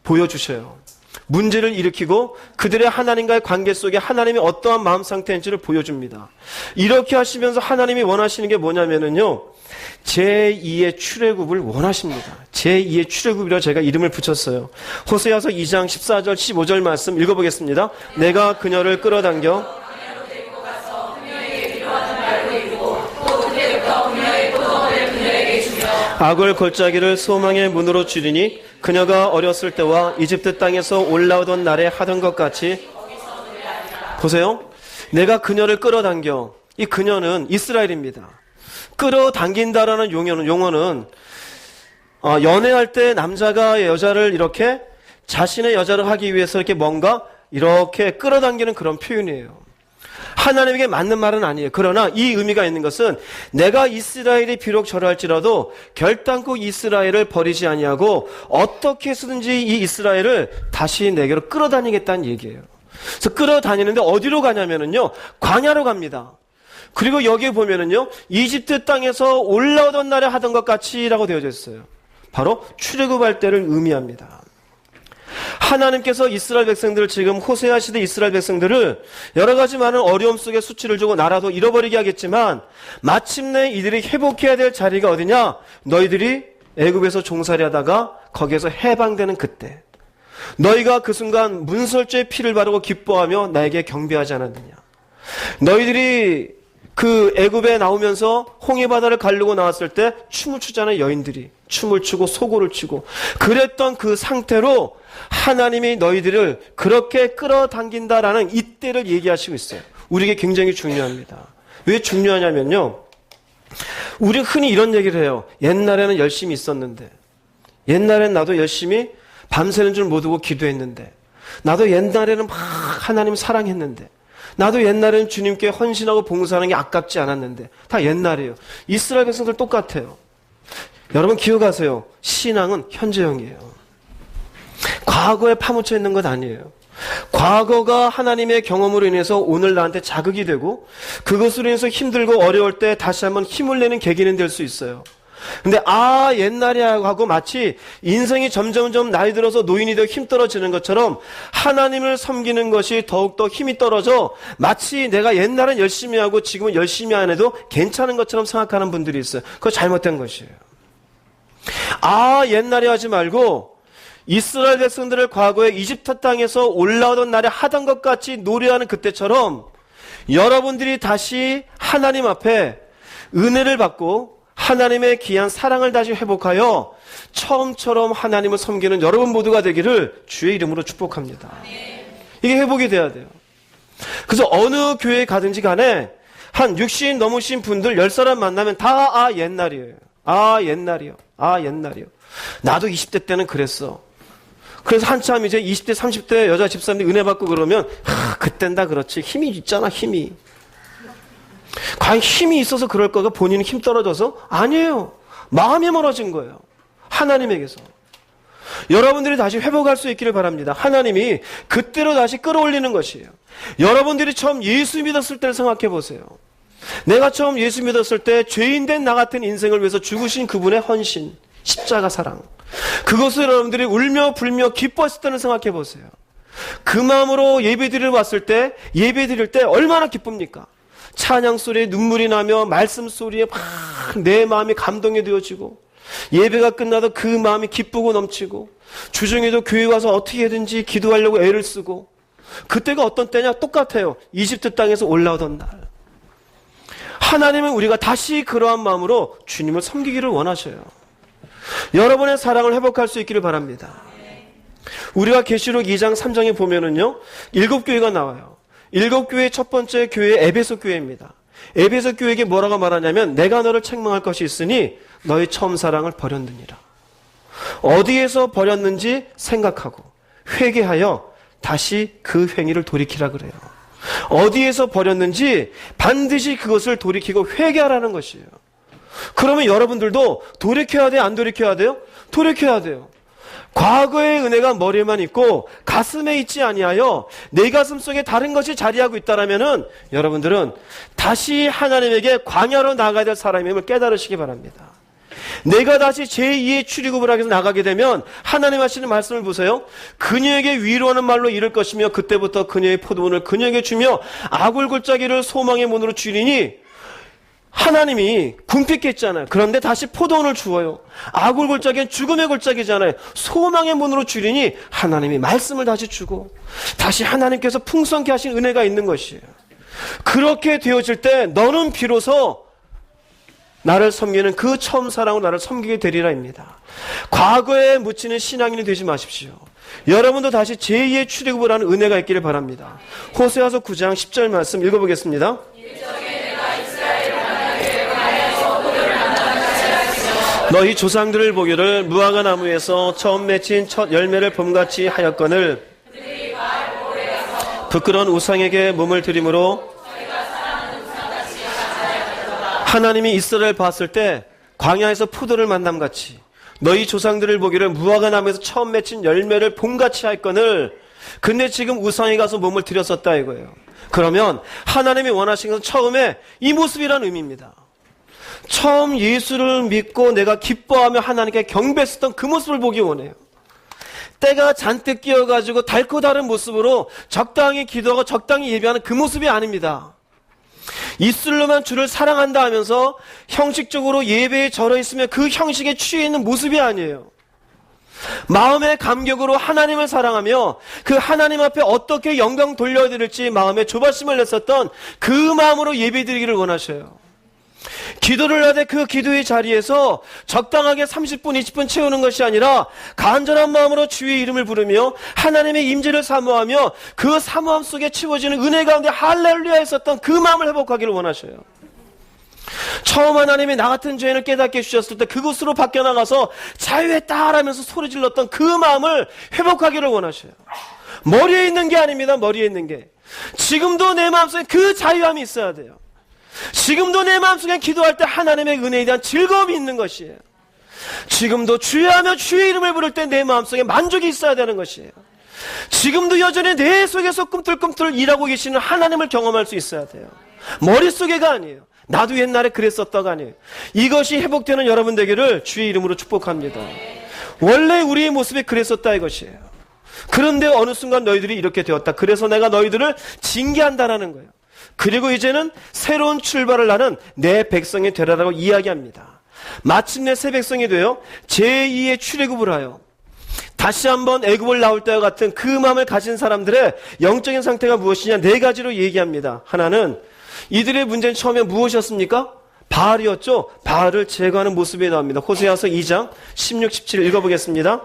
보여주셔요. 문제를 일으키고 그들의 하나님과의 관계 속에 하나님이 어떠한 마음 상태인지를 보여줍니다. 이렇게 하시면서 하나님이 원하시는 게 뭐냐면요, 제2의 출애굽을 원하십니다. 제2의 출애굽이라 제가 이름을 붙였어요. 호세아서 2장 14절 15절 말씀 읽어보겠습니다. 내가 그녀를 끌어당겨 악을 골짜기를 소망의 문으로 줄이니 그녀가 어렸을 때와 이집트 땅에서 올라오던 날에 하던 것 같이. 보세요. 내가 그녀를 끌어당겨. 이 그녀는 이스라엘입니다. 끌어당긴다라는 용어는 연애할 때 남자가 여자를 이렇게 자신의 여자를 하기 위해서 이렇게 뭔가 이렇게 끌어당기는 그런 표현이에요. 하나님에게 맞는 말은 아니에요. 그러나 이 의미가 있는 것은 내가 이스라엘이 비록 절할지라도 결단코 이스라엘을 버리지 아니하고 어떻게 해서든지 이 이스라엘을 다시 내게로 끌어다니겠다는 얘기예요. 그래서 끌어다니는데 어디로 가냐면요, 광야로 갑니다. 그리고 여기에 보면은요, 이집트 땅에서 올라오던 날에 하던 것 같이라고 되어져 있어요. 바로 출애굽할 때를 의미합니다. 하나님께서 이스라엘 백성들을 지금 호세아 시대 이스라엘 백성들을 여러 가지 많은 어려움 속에 수치를 주고 나라도 잃어버리게 하겠지만 마침내 이들이 회복해야 될 자리가 어디냐? 너희들이 애굽에서 종살이 하다가 거기에서 해방되는 그때 너희가 그 순간 문설주의 피를 바르고 기뻐하며 나에게 경배하지 않았느냐? 너희들이 그 애굽에 나오면서 홍해바다를 가르고 나왔을 때 춤을 추잖아요. 여인들이 춤을 추고 소고를 치고 그랬던 그 상태로 하나님이 너희들을 그렇게 끌어당긴다라는 이때를 얘기하시고 있어요. 우리에게 굉장히 중요합니다. 왜 중요하냐면요, 우리 흔히 이런 얘기를 해요. 옛날에는 열심히 있었는데, 옛날엔 나도 열심히 밤새는 줄 모르고 기도했는데, 나도 옛날에는 막 하나님 사랑했는데, 나도 옛날에는 주님께 헌신하고 봉사하는 게 아깝지 않았는데, 다 옛날이에요. 이스라엘 백성들 똑같아요. 여러분 기억하세요. 신앙은 현재형이에요. 과거에 파묻혀 있는 것 아니에요. 과거가 하나님의 경험으로 인해서 오늘 나한테 자극이 되고 그것으로 인해서 힘들고 어려울 때 다시 한번 힘을 내는 계기는 될 수 있어요. 근데 옛날에 하고 마치 인생이 점점점 나이 들어서 노인이 되어 힘 떨어지는 것처럼 하나님을 섬기는 것이 더욱더 힘이 떨어져 마치 내가 옛날엔 열심히 하고 지금은 열심히 안 해도 괜찮은 것처럼 생각하는 분들이 있어요. 그거 잘못된 것이에요. 옛날에 하지 말고 이스라엘 백성들을 과거에 이집트 땅에서 올라오던 날에 하던 것 같이 노래하는 그때처럼 여러분들이 다시 하나님 앞에 은혜를 받고 하나님의 귀한 사랑을 다시 회복하여 처음처럼 하나님을 섬기는 여러분 모두가 되기를 주의 이름으로 축복합니다. 이게 회복이 돼야 돼요. 그래서 어느 교회에 가든지 간에 한 60 넘으신 분들 10사람 만나면 다 옛날이에요. 옛날이요. 옛날이요. 나도 20대 때는 그랬어. 그래서 한참 이제 20대, 30대 여자 집사님들이 은혜 받고 그러면 그땐 다 그렇지. 힘이 있잖아, 힘이. 과연 힘이 있어서 그럴 거가 본인은 힘 떨어져서? 아니에요. 마음이 멀어진 거예요. 하나님에게서. 여러분들이 다시 회복할 수 있기를 바랍니다. 하나님이 그때로 다시 끌어올리는 것이에요. 여러분들이 처음 예수 믿었을 때를 생각해 보세요. 내가 처음 예수 믿었을 때 죄인된 나 같은 인생을 위해서 죽으신 그분의 헌신, 십자가 사랑, 그것을 여러분들이 울며 불며 기뻐했을 때를 생각해 보세요. 그 마음으로 예배드리러 왔을 때, 예배드릴 때 얼마나 기쁩니까? 찬양 소리에 눈물이 나며 말씀 소리에 막 내 마음이 감동이 되어지고, 예배가 끝나도 그 마음이 기쁘고 넘치고, 주중에도 교회 와서 어떻게든지 기도하려고 애를 쓰고, 그때가 어떤 때냐? 똑같아요. 이집트 땅에서 올라오던 날. 하나님은 우리가 다시 그러한 마음으로 주님을 섬기기를 원하셔요. 여러분의 사랑을 회복할 수 있기를 바랍니다. 우리가 계시록 2장 3장에 보면은요, 7교회가 나와요. 7교회의 첫 번째 교회 에베소 교회입니다. 에베소 교회에게 뭐라고 말하냐면, 내가 너를 책망할 것이 있으니 너의 처음 사랑을 버렸느니라. 어디에서 버렸는지 생각하고 회개하여 다시 그 행위를 돌이키라 그래요. 어디에서 버렸는지 반드시 그것을 돌이키고 회개하라는 것이에요. 그러면 여러분들도 돌이켜야 돼요? 안 돌이켜야 돼요? 돌이켜야 돼요. 과거의 은혜가 머리에만 있고 가슴에 있지 아니하여 내 가슴 속에 다른 것이 자리하고 있다라면은 여러분들은 다시 하나님에게 광야로 나가야 될 사람임을 깨달으시기 바랍니다. 내가 다시 제2의 출애굽을 하기 위해서 나가게 되면 하나님 하시는 말씀을 보세요. 그녀에게 위로하는 말로 이를 것이며 그때부터 그녀의 포도원을 그녀에게 주며 아굴 골짜기를 소망의 문으로 줄이니, 하나님이 궁핍했잖아요. 그런데 다시 포도원을 주어요. 아굴 골짜기는 죽음의 골짜기잖아요. 소망의 문으로 줄이니 하나님이 말씀을 다시 주고 다시 하나님께서 풍성케 하신 은혜가 있는 것이에요. 그렇게 되어질 때 너는 비로소 나를 섬기는 그 처음 사랑으로 나를 섬기게 되리라입니다. 과거에 묻히는 신앙인이 되지 마십시오. 여러분도 다시 제2의 출애굽을 하는 은혜가 있기를 바랍니다. 호세아서 9장 10절 말씀 읽어보겠습니다. 너희 조상들을 보기를 무화과 나무에서 처음 맺힌 첫 열매를 봄같이 하였거늘 부끄러운 우상에게 몸을 들임으로. 하나님이 이스라엘 봤을 때 광야에서 포도를 만남같이 너희 조상들을 보기를 무화과 나무에서 처음 맺힌 열매를 봄같이 할거늘, 근데 지금 우상에 가서 몸을 들였었다 이거예요. 그러면 하나님이 원하시는 것은 처음에 이 모습이라는 의미입니다. 처음 예수를 믿고 내가 기뻐하며 하나님께 경배했었던 그 모습을 보기 원해요. 때가 잔뜩 끼어가지고 달고 다른 모습으로 적당히 기도하고 적당히 예배하는 그 모습이 아닙니다. 입술로만 주를 사랑한다 하면서 형식적으로 예배에 절어 있으며 그 형식에 취해 있는 모습이 아니에요. 마음의 감격으로 하나님을 사랑하며 그 하나님 앞에 어떻게 영광 돌려드릴지 마음에 조바심을 냈었던 그 마음으로 예배드리기를 원하셔요. 기도를 하되 그 기도의 자리에서 적당하게 30분, 20분 채우는 것이 아니라 간절한 마음으로 주의 이름을 부르며 하나님의 임재를 사모하며 그 사모함 속에 채워지는 은혜 가운데 할렐루야 했었던 그 마음을 회복하기를 원하셔요. 처음 하나님이 나 같은 죄인을 깨닫게 해주셨을 때 그곳으로 밖에 나가서 자유했다 라면서 소리 질렀던 그 마음을 회복하기를 원하셔요. 머리에 있는 게 아닙니다. 머리에 있는 게. 지금도 내 마음속에 그 자유함이 있어야 돼요. 지금도 내 마음속에 기도할 때 하나님의 은혜에 대한 즐거움이 있는 것이에요. 지금도 주여하며 주의 이름을 부를 때 내 마음속에 만족이 있어야 되는 것이에요. 지금도 여전히 내 속에서 꿈틀꿈틀 일하고 계시는 하나님을 경험할 수 있어야 돼요. 머릿속에가 아니에요. 나도 옛날에 그랬었다가 아니에요. 이것이 회복되는 여러분 되기를 주의 이름으로 축복합니다. 원래 우리의 모습이 그랬었다 이것이에요. 그런데 어느 순간 너희들이 이렇게 되었다. 그래서 내가 너희들을 징계한다라는 거예요. 그리고 이제는 새로운 출발을 하는 내 백성이 되라라고 이야기합니다. 마침내 새 백성이 되어 제2의 출애굽을 하여 다시 한번 애굽을 나올 때와 같은 그 마음을 가진 사람들의 영적인 상태가 무엇이냐 4가지로 얘기합니다. 하나는 이들의 문제는 처음에 무엇이었습니까? 바알이었죠. 바알을 제거하는 모습이 나옵니다. 호세아서 2장 16, 17 읽어보겠습니다.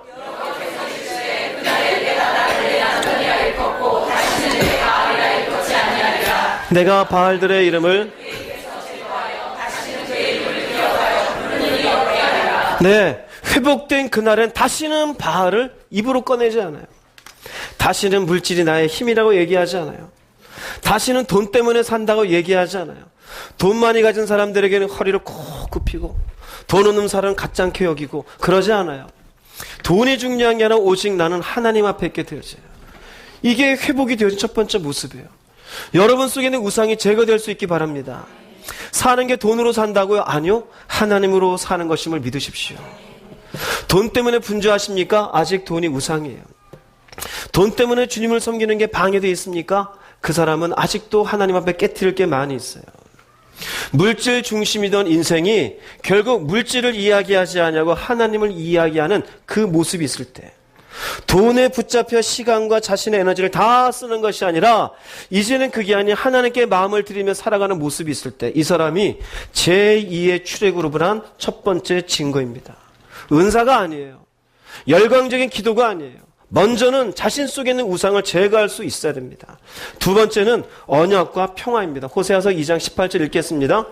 내가 바알들의 이름을 회복된 그날엔 다시는 바알을 입으로 꺼내지 않아요. 다시는 물질이 나의 힘이라고 얘기하지 않아요. 다시는 돈 때문에 산다고 얘기하지 않아요. 돈 많이 가진 사람들에게는 허리를 콕 굽히고 돈 없는 사람은 가짜않게 여기고 그러지 않아요. 돈이 중요한 게 아니라 오직 나는 하나님 앞에 있게 되어져요. 이게 회복이 되어진 첫 번째 모습이에요. 여러분 속에는 우상이 제거될 수 있기 바랍니다. 사는 게 돈으로 산다고요? 아니요. 하나님으로 사는 것임을 믿으십시오. 돈 때문에 분주하십니까? 아직 돈이 우상이에요. 돈 때문에 주님을 섬기는 게 방해되어 있습니까? 그 사람은 아직도 하나님 앞에 깨트릴 게 많이 있어요. 물질 중심이던 인생이 결국 물질을 이야기하지 않냐고 하나님을 이야기하는 그 모습이 있을 때, 돈에 붙잡혀 시간과 자신의 에너지를 다 쓰는 것이 아니라 이제는 그게 아닌 하나님께 마음을 들이며 살아가는 모습이 있을 때, 이 사람이 제2의 출애굽을 한 첫 번째 증거입니다. 은사가 아니에요. 열광적인 기도가 아니에요. 먼저는 자신 속에 있는 우상을 제거할 수 있어야 됩니다. 두 번째는 언약과 평화입니다. 호세아서 2장 18절 읽겠습니다.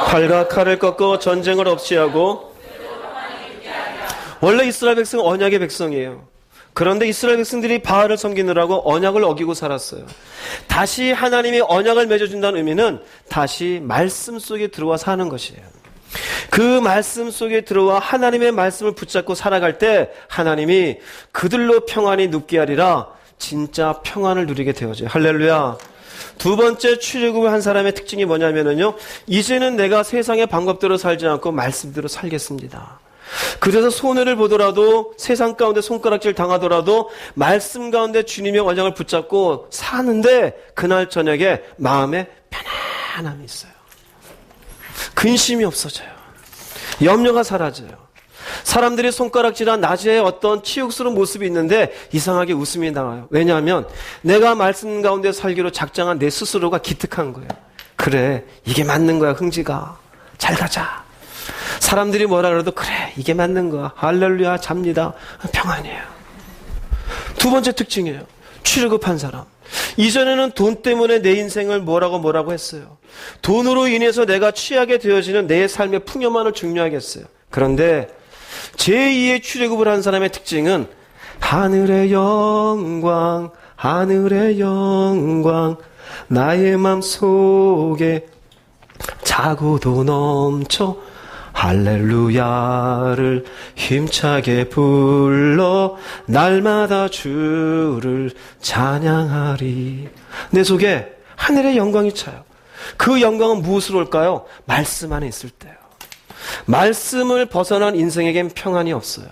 칼과 칼을 꺾어 전쟁을 없이 하고. 원래 이스라엘 백성은 언약의 백성이에요. 그런데 이스라엘 백성들이 바알을 섬기느라고 언약을 어기고 살았어요. 다시 하나님이 언약을 맺어준다는 의미는 다시 말씀 속에 들어와 사는 것이에요. 그 말씀 속에 들어와 하나님의 말씀을 붙잡고 살아갈 때 하나님이 그들로 평안히 눕게 하리라, 진짜 평안을 누리게 되어져요. 할렐루야. 두 번째 출애굽을 한 사람의 특징이 뭐냐면요, 이제는 내가 세상의 방법대로 살지 않고 말씀대로 살겠습니다. 그래서 손해를 보더라도, 세상 가운데 손가락질 당하더라도 말씀 가운데 주님의 언약을 붙잡고 사는데 그날 저녁에 마음에 편안함이 있어요. 근심이 없어져요. 염려가 사라져요. 사람들이 손가락질한 낮에 어떤 치욕스러운 모습이 있는데 이상하게 웃음이 나와요. 왜냐하면 내가 말씀 가운데 살기로 작정한 내 스스로가 기특한 거예요. 그래, 이게 맞는 거야. 흥지가 잘 가자. 사람들이 뭐라 그래도 그래, 이게 맞는 거야. 할렐루야, 잡니다. 평안이에요. 두 번째 특징이에요. 출애굽한 사람. 이전에는 돈 때문에 내 인생을 뭐라고 했어요. 돈으로 인해서 내가 취하게 되어지는 내 삶의 풍요만을 중요하게 했어요. 그런데 제2의 출애굽을 한 사람의 특징은 하늘의 영광, 하늘의 영광, 나의 맘 속에 자고도 넘쳐 할렐루야를 힘차게 불러 날마다 주를 찬양하리. 내 속에 하늘의 영광이 차요. 그 영광은 무엇으로 올까요? 말씀 안에 있을 때요. 말씀을 벗어난 인생에겐 평안이 없어요.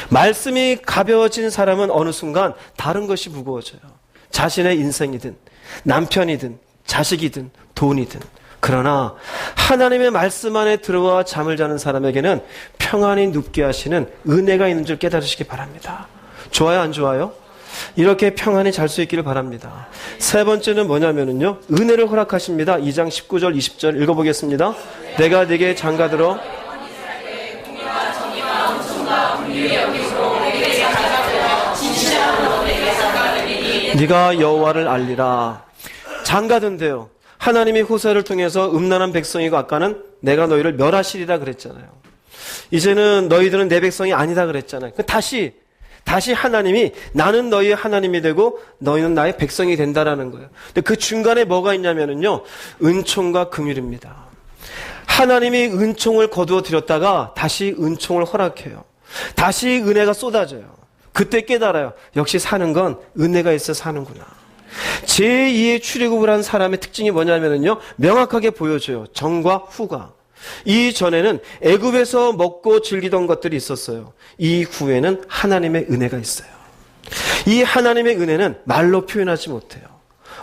말씀이 가벼워진 사람은 어느 순간 다른 것이 무거워져요. 자신의 인생이든 남편이든 자식이든 돈이든. 그러나 하나님의 말씀 안에 들어와 잠을 자는 사람에게는 평안히 눕게 하시는 은혜가 있는 줄 깨달으시기 바랍니다. 좋아요, 안 좋아요? 이렇게 평안히 잘 수 있기를 바랍니다. 세 번째는 뭐냐면요, 은혜를 허락하십니다. 2장 19절 20절 읽어보겠습니다. 내가 네게 장가들어 네가 여호와를 알리라. 장가든데요. 하나님이 호세를 통해서 음란한 백성이고 아까는 내가 너희를 멸하시리라 그랬잖아요. 이제는 너희들은 내 백성이 아니다 그랬잖아요. 다시 하나님이 나는 너희의 하나님이 되고 너희는 나의 백성이 된다라는 거예요. 근데 그 중간에 뭐가 있냐면요. 은총과 긍휼입니다. 하나님이 은총을 거두어 드렸다가 다시 은총을 허락해요. 다시 은혜가 쏟아져요. 그때 깨달아요. 역시 사는 건 은혜가 있어 사는구나. 제2의 출애굽을 한 사람의 특징이 뭐냐면요. 명확하게 보여줘요. 전과 후가. 이전에는 애굽에서 먹고 즐기던 것들이 있었어요. 이후에는 하나님의 은혜가 있어요. 이 하나님의 은혜는 말로 표현하지 못해요.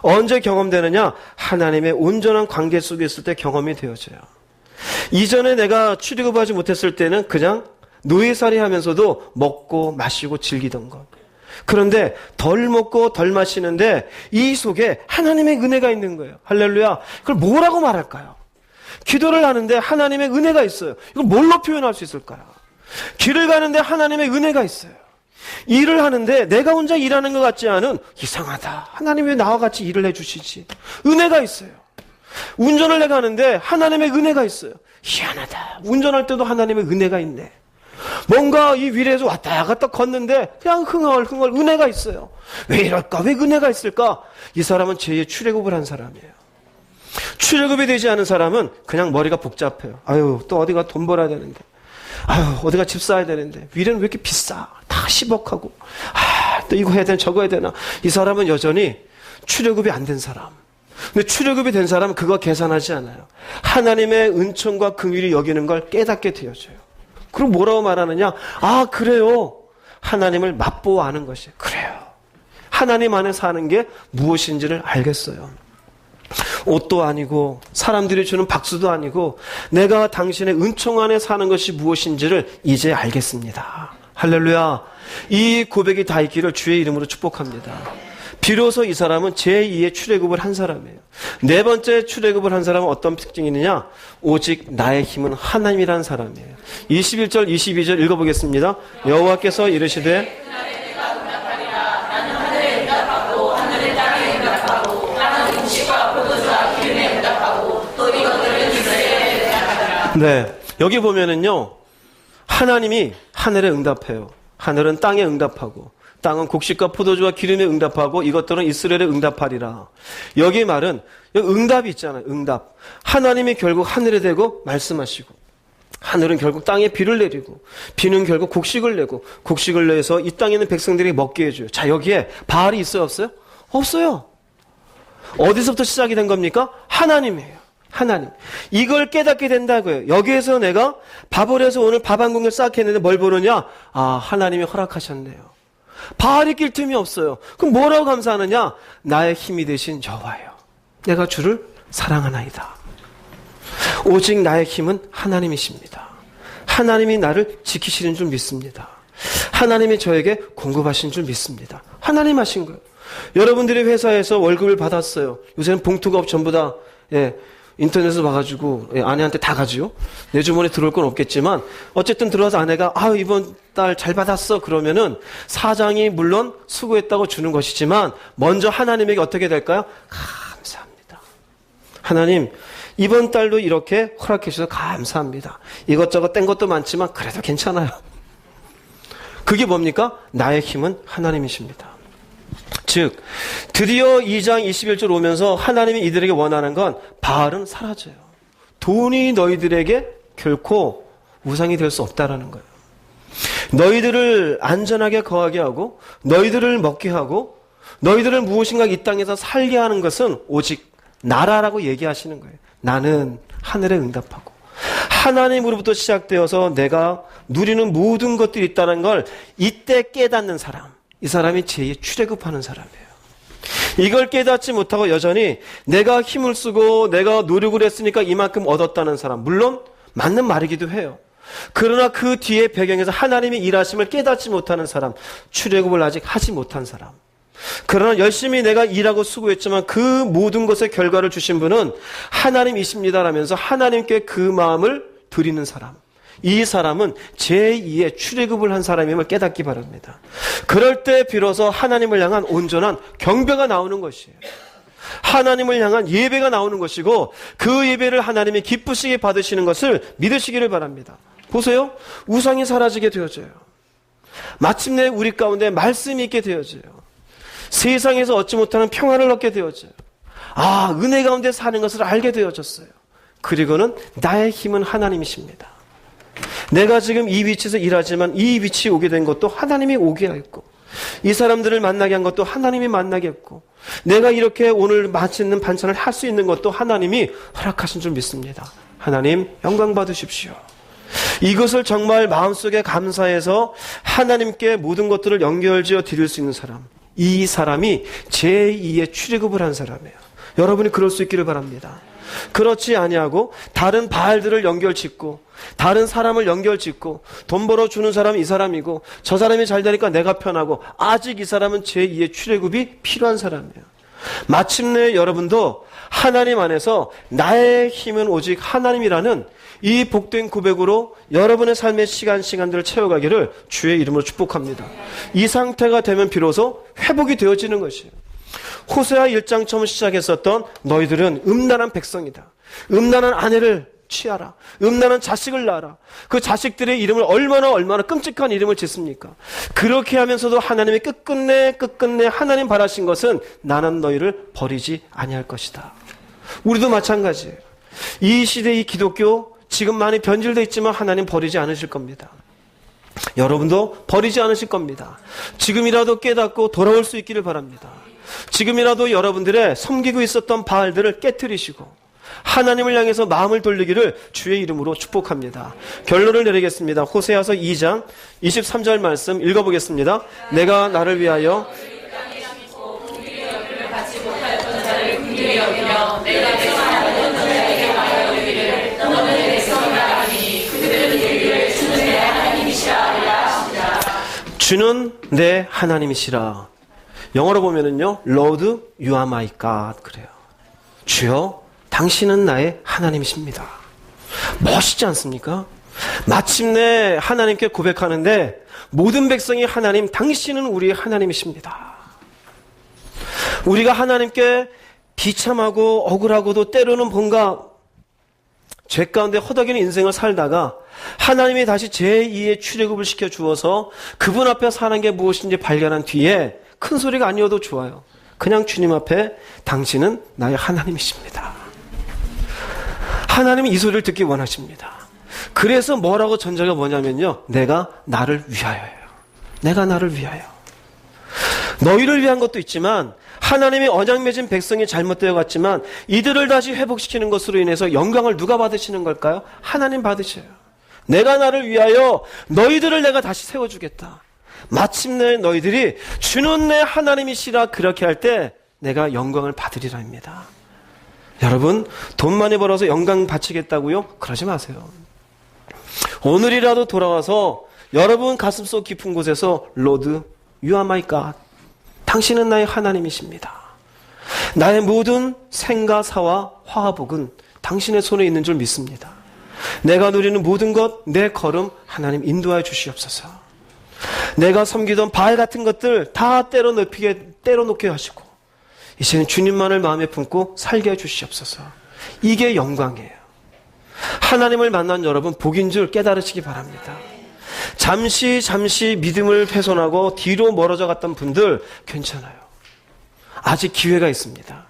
언제 경험되느냐? 하나님의 온전한 관계 속에 있을 때 경험이 되어져요. 이전에 내가 출애굽하지 못했을 때는 그냥 노예살이 하면서도 먹고 마시고 즐기던 것. 그런데 덜 먹고 덜 마시는데 이 속에 하나님의 은혜가 있는 거예요. 할렐루야. 그걸 뭐라고 말할까요? 기도를 하는데 하나님의 은혜가 있어요. 이걸 뭘로 표현할 수 있을까요? 길을 가는데 하나님의 은혜가 있어요. 일을 하는데 내가 혼자 일하는 것 같지 않은 이상하다. 하나님이 왜 나와 같이 일을 해주시지? 은혜가 있어요. 운전을 내가 하는데 하나님의 은혜가 있어요. 희한하다. 운전할 때도 하나님의 은혜가 있네. 뭔가 이 위에서 왔다 갔다 걷는데 그냥 흥얼흥얼 은혜가 있어요. 왜 이럴까? 왜 은혜가 있을까? 이 사람은 제2의 출애굽을 한 사람이에요. 출애굽이 되지 않은 사람은 그냥 머리가 복잡해요. 아유, 또 어디가 돈 벌어야 되는데. 아유, 어디가 집 사야 되는데. 위례는 왜 이렇게 비싸? 다 10억하고. 아, 또 이거 해야 되나 저거 해야 되나. 이 사람은 여전히 출애굽이 안 된 사람. 근데 출애굽이 된 사람은 그거 계산하지 않아요. 하나님의 은총과 긍휼이 여기는 걸 깨닫게 되어져요. 그럼 뭐라고 말하느냐? 아, 그래요. 하나님을 맛보아 아는 것이. 그래요. 하나님 안에 사는 게 무엇인지를 알겠어요. 옷도 아니고 사람들이 주는 박수도 아니고 내가 당신의 은총 안에 사는 것이 무엇인지를 이제 알겠습니다. 할렐루야. 이 고백이 다 있기를 주의 이름으로 축복합니다. 비로소 이 사람은 제2의 출애굽을 한 사람이에요. 네 번째 출애굽을 한 사람은 어떤 특징이 있느냐? 오직 나의 힘은 하나님이라는 사람이에요. 21절 22절 읽어보겠습니다. 여호와께서 이르시되 네, 여기 보면은요, 하나님이 하늘에 응답해요. 하늘은 땅에 응답하고, 땅은 곡식과 포도주와 기름에 응답하고, 이것들은 이스라엘에 응답하리라. 여기 말은, 여기 응답이 있잖아요, 응답. 하나님이 결국 하늘에 대고 말씀하시고, 하늘은 결국 땅에 비를 내리고, 비는 결국 곡식을 내고, 곡식을 내서 이 땅에 있는 백성들이 먹게 해줘요. 자, 여기에 바알이 있어요, 없어요? 없어요. 어디서부터 시작이 된 겁니까? 하나님이에요. 하나님. 이걸 깨닫게 된다고요. 여기에서 내가 밥을 해서 오늘 밥 한 공기 싹 했는데 뭘 보느냐? 아, 하나님이 허락하셨네요. 바알이 낄 틈이 없어요. 그럼 뭐라고 감사하느냐? 나의 힘이 되신 여호와예요. 내가 주를 사랑하나이다. 오직 나의 힘은 하나님이십니다. 하나님이 나를 지키시는 줄 믿습니다. 하나님이 저에게 공급하신 줄 믿습니다. 하나님 하신 거예요. 여러분들이 회사에서 월급을 받았어요. 요새는 봉투가 전부 다 인터넷에서 봐가지고 아내한테 다 가지요. 내 주머니에 들어올 건 없겠지만 어쨌든 들어와서 아내가 이번 달 잘 받았어 그러면은 사장이 물론 수고했다고 주는 것이지만 먼저 하나님에게 어떻게 될까요? 감사합니다. 하나님 이번 달도 이렇게 허락해 주셔서 감사합니다. 이것저것 뗀 것도 많지만 그래도 괜찮아요. 그게 뭡니까? 나의 힘은 하나님이십니다. 즉 드디어 2장 21절 오면서 하나님이 이들에게 원하는 건 바알은 사라져요. 돈이 너희들에게 결코 우상이 될 수 없다라는 거예요. 너희들을 안전하게 거하게 하고 너희들을 먹게 하고 너희들을 무엇인가 이 땅에서 살게 하는 것은 오직 나라라고 얘기하시는 거예요. 나는 하늘에 응답하고 하나님으로부터 시작되어서 내가 누리는 모든 것들이 있다는 걸 이때 깨닫는 사람, 이 사람이 제2의 출애굽하는 사람이에요. 이걸 깨닫지 못하고 여전히 내가 힘을 쓰고 내가 노력을 했으니까 이만큼 얻었다는 사람, 물론 맞는 말이기도 해요. 그러나 그 뒤에 배경에서 하나님의 일하심을 깨닫지 못하는 사람, 출애굽을 아직 하지 못한 사람. 그러나 열심히 내가 일하고 수고했지만 그 모든 것의 결과를 주신 분은 하나님이십니다라면서 하나님께 그 마음을 드리는 사람. 이 사람은 제2의 출애굽을 한 사람임을 깨닫기 바랍니다. 그럴 때 비로소 하나님을 향한 온전한 경배가 나오는 것이에요. 하나님을 향한 예배가 나오는 것이고 그 예배를 하나님이 기쁘시게 받으시는 것을 믿으시기를 바랍니다. 보세요. 우상이 사라지게 되어져요. 마침내 우리 가운데 말씀이 있게 되어져요. 세상에서 얻지 못하는 평화를 얻게 되어져요. 아, 은혜 가운데 사는 것을 알게 되어졌어요. 그리고는 나의 힘은 하나님이십니다. 내가 지금 이 위치에서 일하지만 이 위치에 오게 된 것도 하나님이 오게 했고, 이 사람들을 만나게 한 것도 하나님이 만나게 했고, 내가 이렇게 오늘 맛있는 반찬을 할 수 있는 것도 하나님이 허락하신 줄 믿습니다. 하나님 영광 받으십시오. 이것을 정말 마음속에 감사해서 하나님께 모든 것들을 연결지어 드릴 수 있는 사람, 이 사람이 제2의 출애굽을 한 사람이에요. 여러분이 그럴 수 있기를 바랍니다. 그렇지 아니하고 다른 바알들을 연결짓고 다른 사람을 연결짓고 돈 벌어주는 사람은 이 사람이고 저 사람이 잘 되니까 내가 편하고, 아직 이 사람은 제2의 출애굽이 필요한 사람이에요. 마침내 여러분도 하나님 안에서 나의 힘은 오직 하나님이라는 이 복된 고백으로 여러분의 삶의 시간들을 채워가기를 주의 이름으로 축복합니다. 이 상태가 되면 비로소 회복이 되어지는 것이에요. 호세아 1장 처음 시작했었던 너희들은 음란한 백성이다. 음란한 아내를 취하라. 음란한 자식을 낳아라. 그 자식들의 이름을 얼마나 끔찍한 이름을 짓습니까? 그렇게 하면서도 하나님이 끝끝내 하나님 바라신 것은 나는 너희를 버리지 아니할 것이다. 우리도 마찬가지예요. 이 시대 이 기독교 지금 많이 변질되어 있지만 하나님 버리지 않으실 겁니다. 여러분도 버리지 않으실 겁니다. 지금이라도 깨닫고 돌아올 수 있기를 바랍니다. 지금이라도 여러분들의 섬기고 있었던 바알들을 깨트리시고 하나님을 향해서 마음을 돌리기를 주의 이름으로 축복합니다. 결론을 내리겠습니다. 호세아서 2장 23절 말씀 읽어보겠습니다. 내가 나를 위하여 주는 내 하나님이시라. 영어로 보면은요, Lord, you are my God. 그래요. 주여, 당신은 나의 하나님이십니다. 멋있지 않습니까? 마침내 하나님께 고백하는데 모든 백성이 하나님, 당신은 우리의 하나님이십니다. 우리가 하나님께 비참하고 억울하고도 때로는 뭔가 죄 가운데 허덕이는 인생을 살다가 하나님이 다시 제2의 출애굽을 시켜주어서 그분 앞에 사는 게 무엇인지 발견한 뒤에 큰 소리가 아니어도 좋아요. 그냥 주님 앞에 당신은 나의 하나님이십니다. 하나님이 이 소리를 듣기 원하십니다. 그래서 뭐라고 전제가 뭐냐면요, 내가 나를 위하여예요. 내가 나를 위하여. 너희를 위한 것도 있지만 하나님이 언약 맺은 백성이 잘못되어 갔지만 이들을 다시 회복시키는 것으로 인해서 영광을 누가 받으시는 걸까요? 하나님 받으셔요. 내가 나를 위하여 너희들을 내가 다시 세워주겠다. 마침내 너희들이 주는 내 하나님이시라 그렇게 할 때 내가 영광을 받으리라 합니다. 여러분, 돈 많이 벌어서 영광 바치겠다고요? 그러지 마세요. 오늘이라도 돌아와서 여러분 가슴속 깊은 곳에서 Lord, you are my God. 당신은 나의 하나님이십니다. 나의 모든 생과 사와 화복은 당신의 손에 있는 줄 믿습니다. 내가 누리는 모든 것, 내 걸음 하나님 인도하여 주시옵소서. 내가 섬기던 바알 같은 것들 다 때려놓게 하시고 이제는 주님만을 마음에 품고 살게 해주시옵소서. 이게 영광이에요. 하나님을 만난 여러분 복인 줄 깨달으시기 바랍니다. 잠시 믿음을 훼손하고 뒤로 멀어져 갔던 분들 괜찮아요. 아직 기회가 있습니다.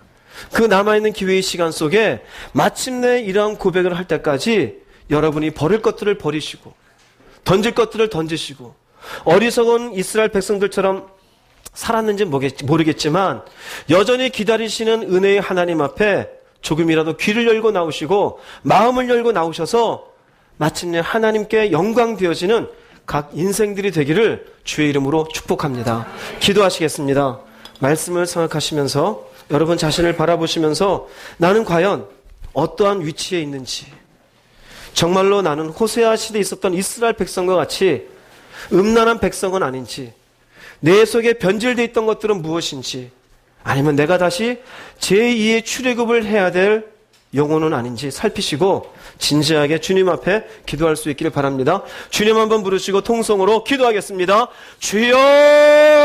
그 남아있는 기회의 시간 속에 마침내 이러한 고백을 할 때까지 여러분이 버릴 것들을 버리시고 던질 것들을 던지시고 어리석은 이스라엘 백성들처럼 살았는지 모르겠지만 여전히 기다리시는 은혜의 하나님 앞에 조금이라도 귀를 열고 나오시고 마음을 열고 나오셔서 마침내 하나님께 영광 되어지는 각 인생들이 되기를 주의 이름으로 축복합니다. 기도하시겠습니다. 말씀을 생각하시면서 여러분 자신을 바라보시면서 나는 과연 어떠한 위치에 있는지, 정말로 나는 호세아 시대에 있었던 이스라엘 백성과 같이 음란한 백성은 아닌지, 내 속에 변질되어 있던 것들은 무엇인지, 아니면 내가 다시 제2의 출애굽을 해야 될 영혼은 아닌지 살피시고 진지하게 주님 앞에 기도할 수 있기를 바랍니다. 주님 한번 부르시고 통성으로 기도하겠습니다. 주여!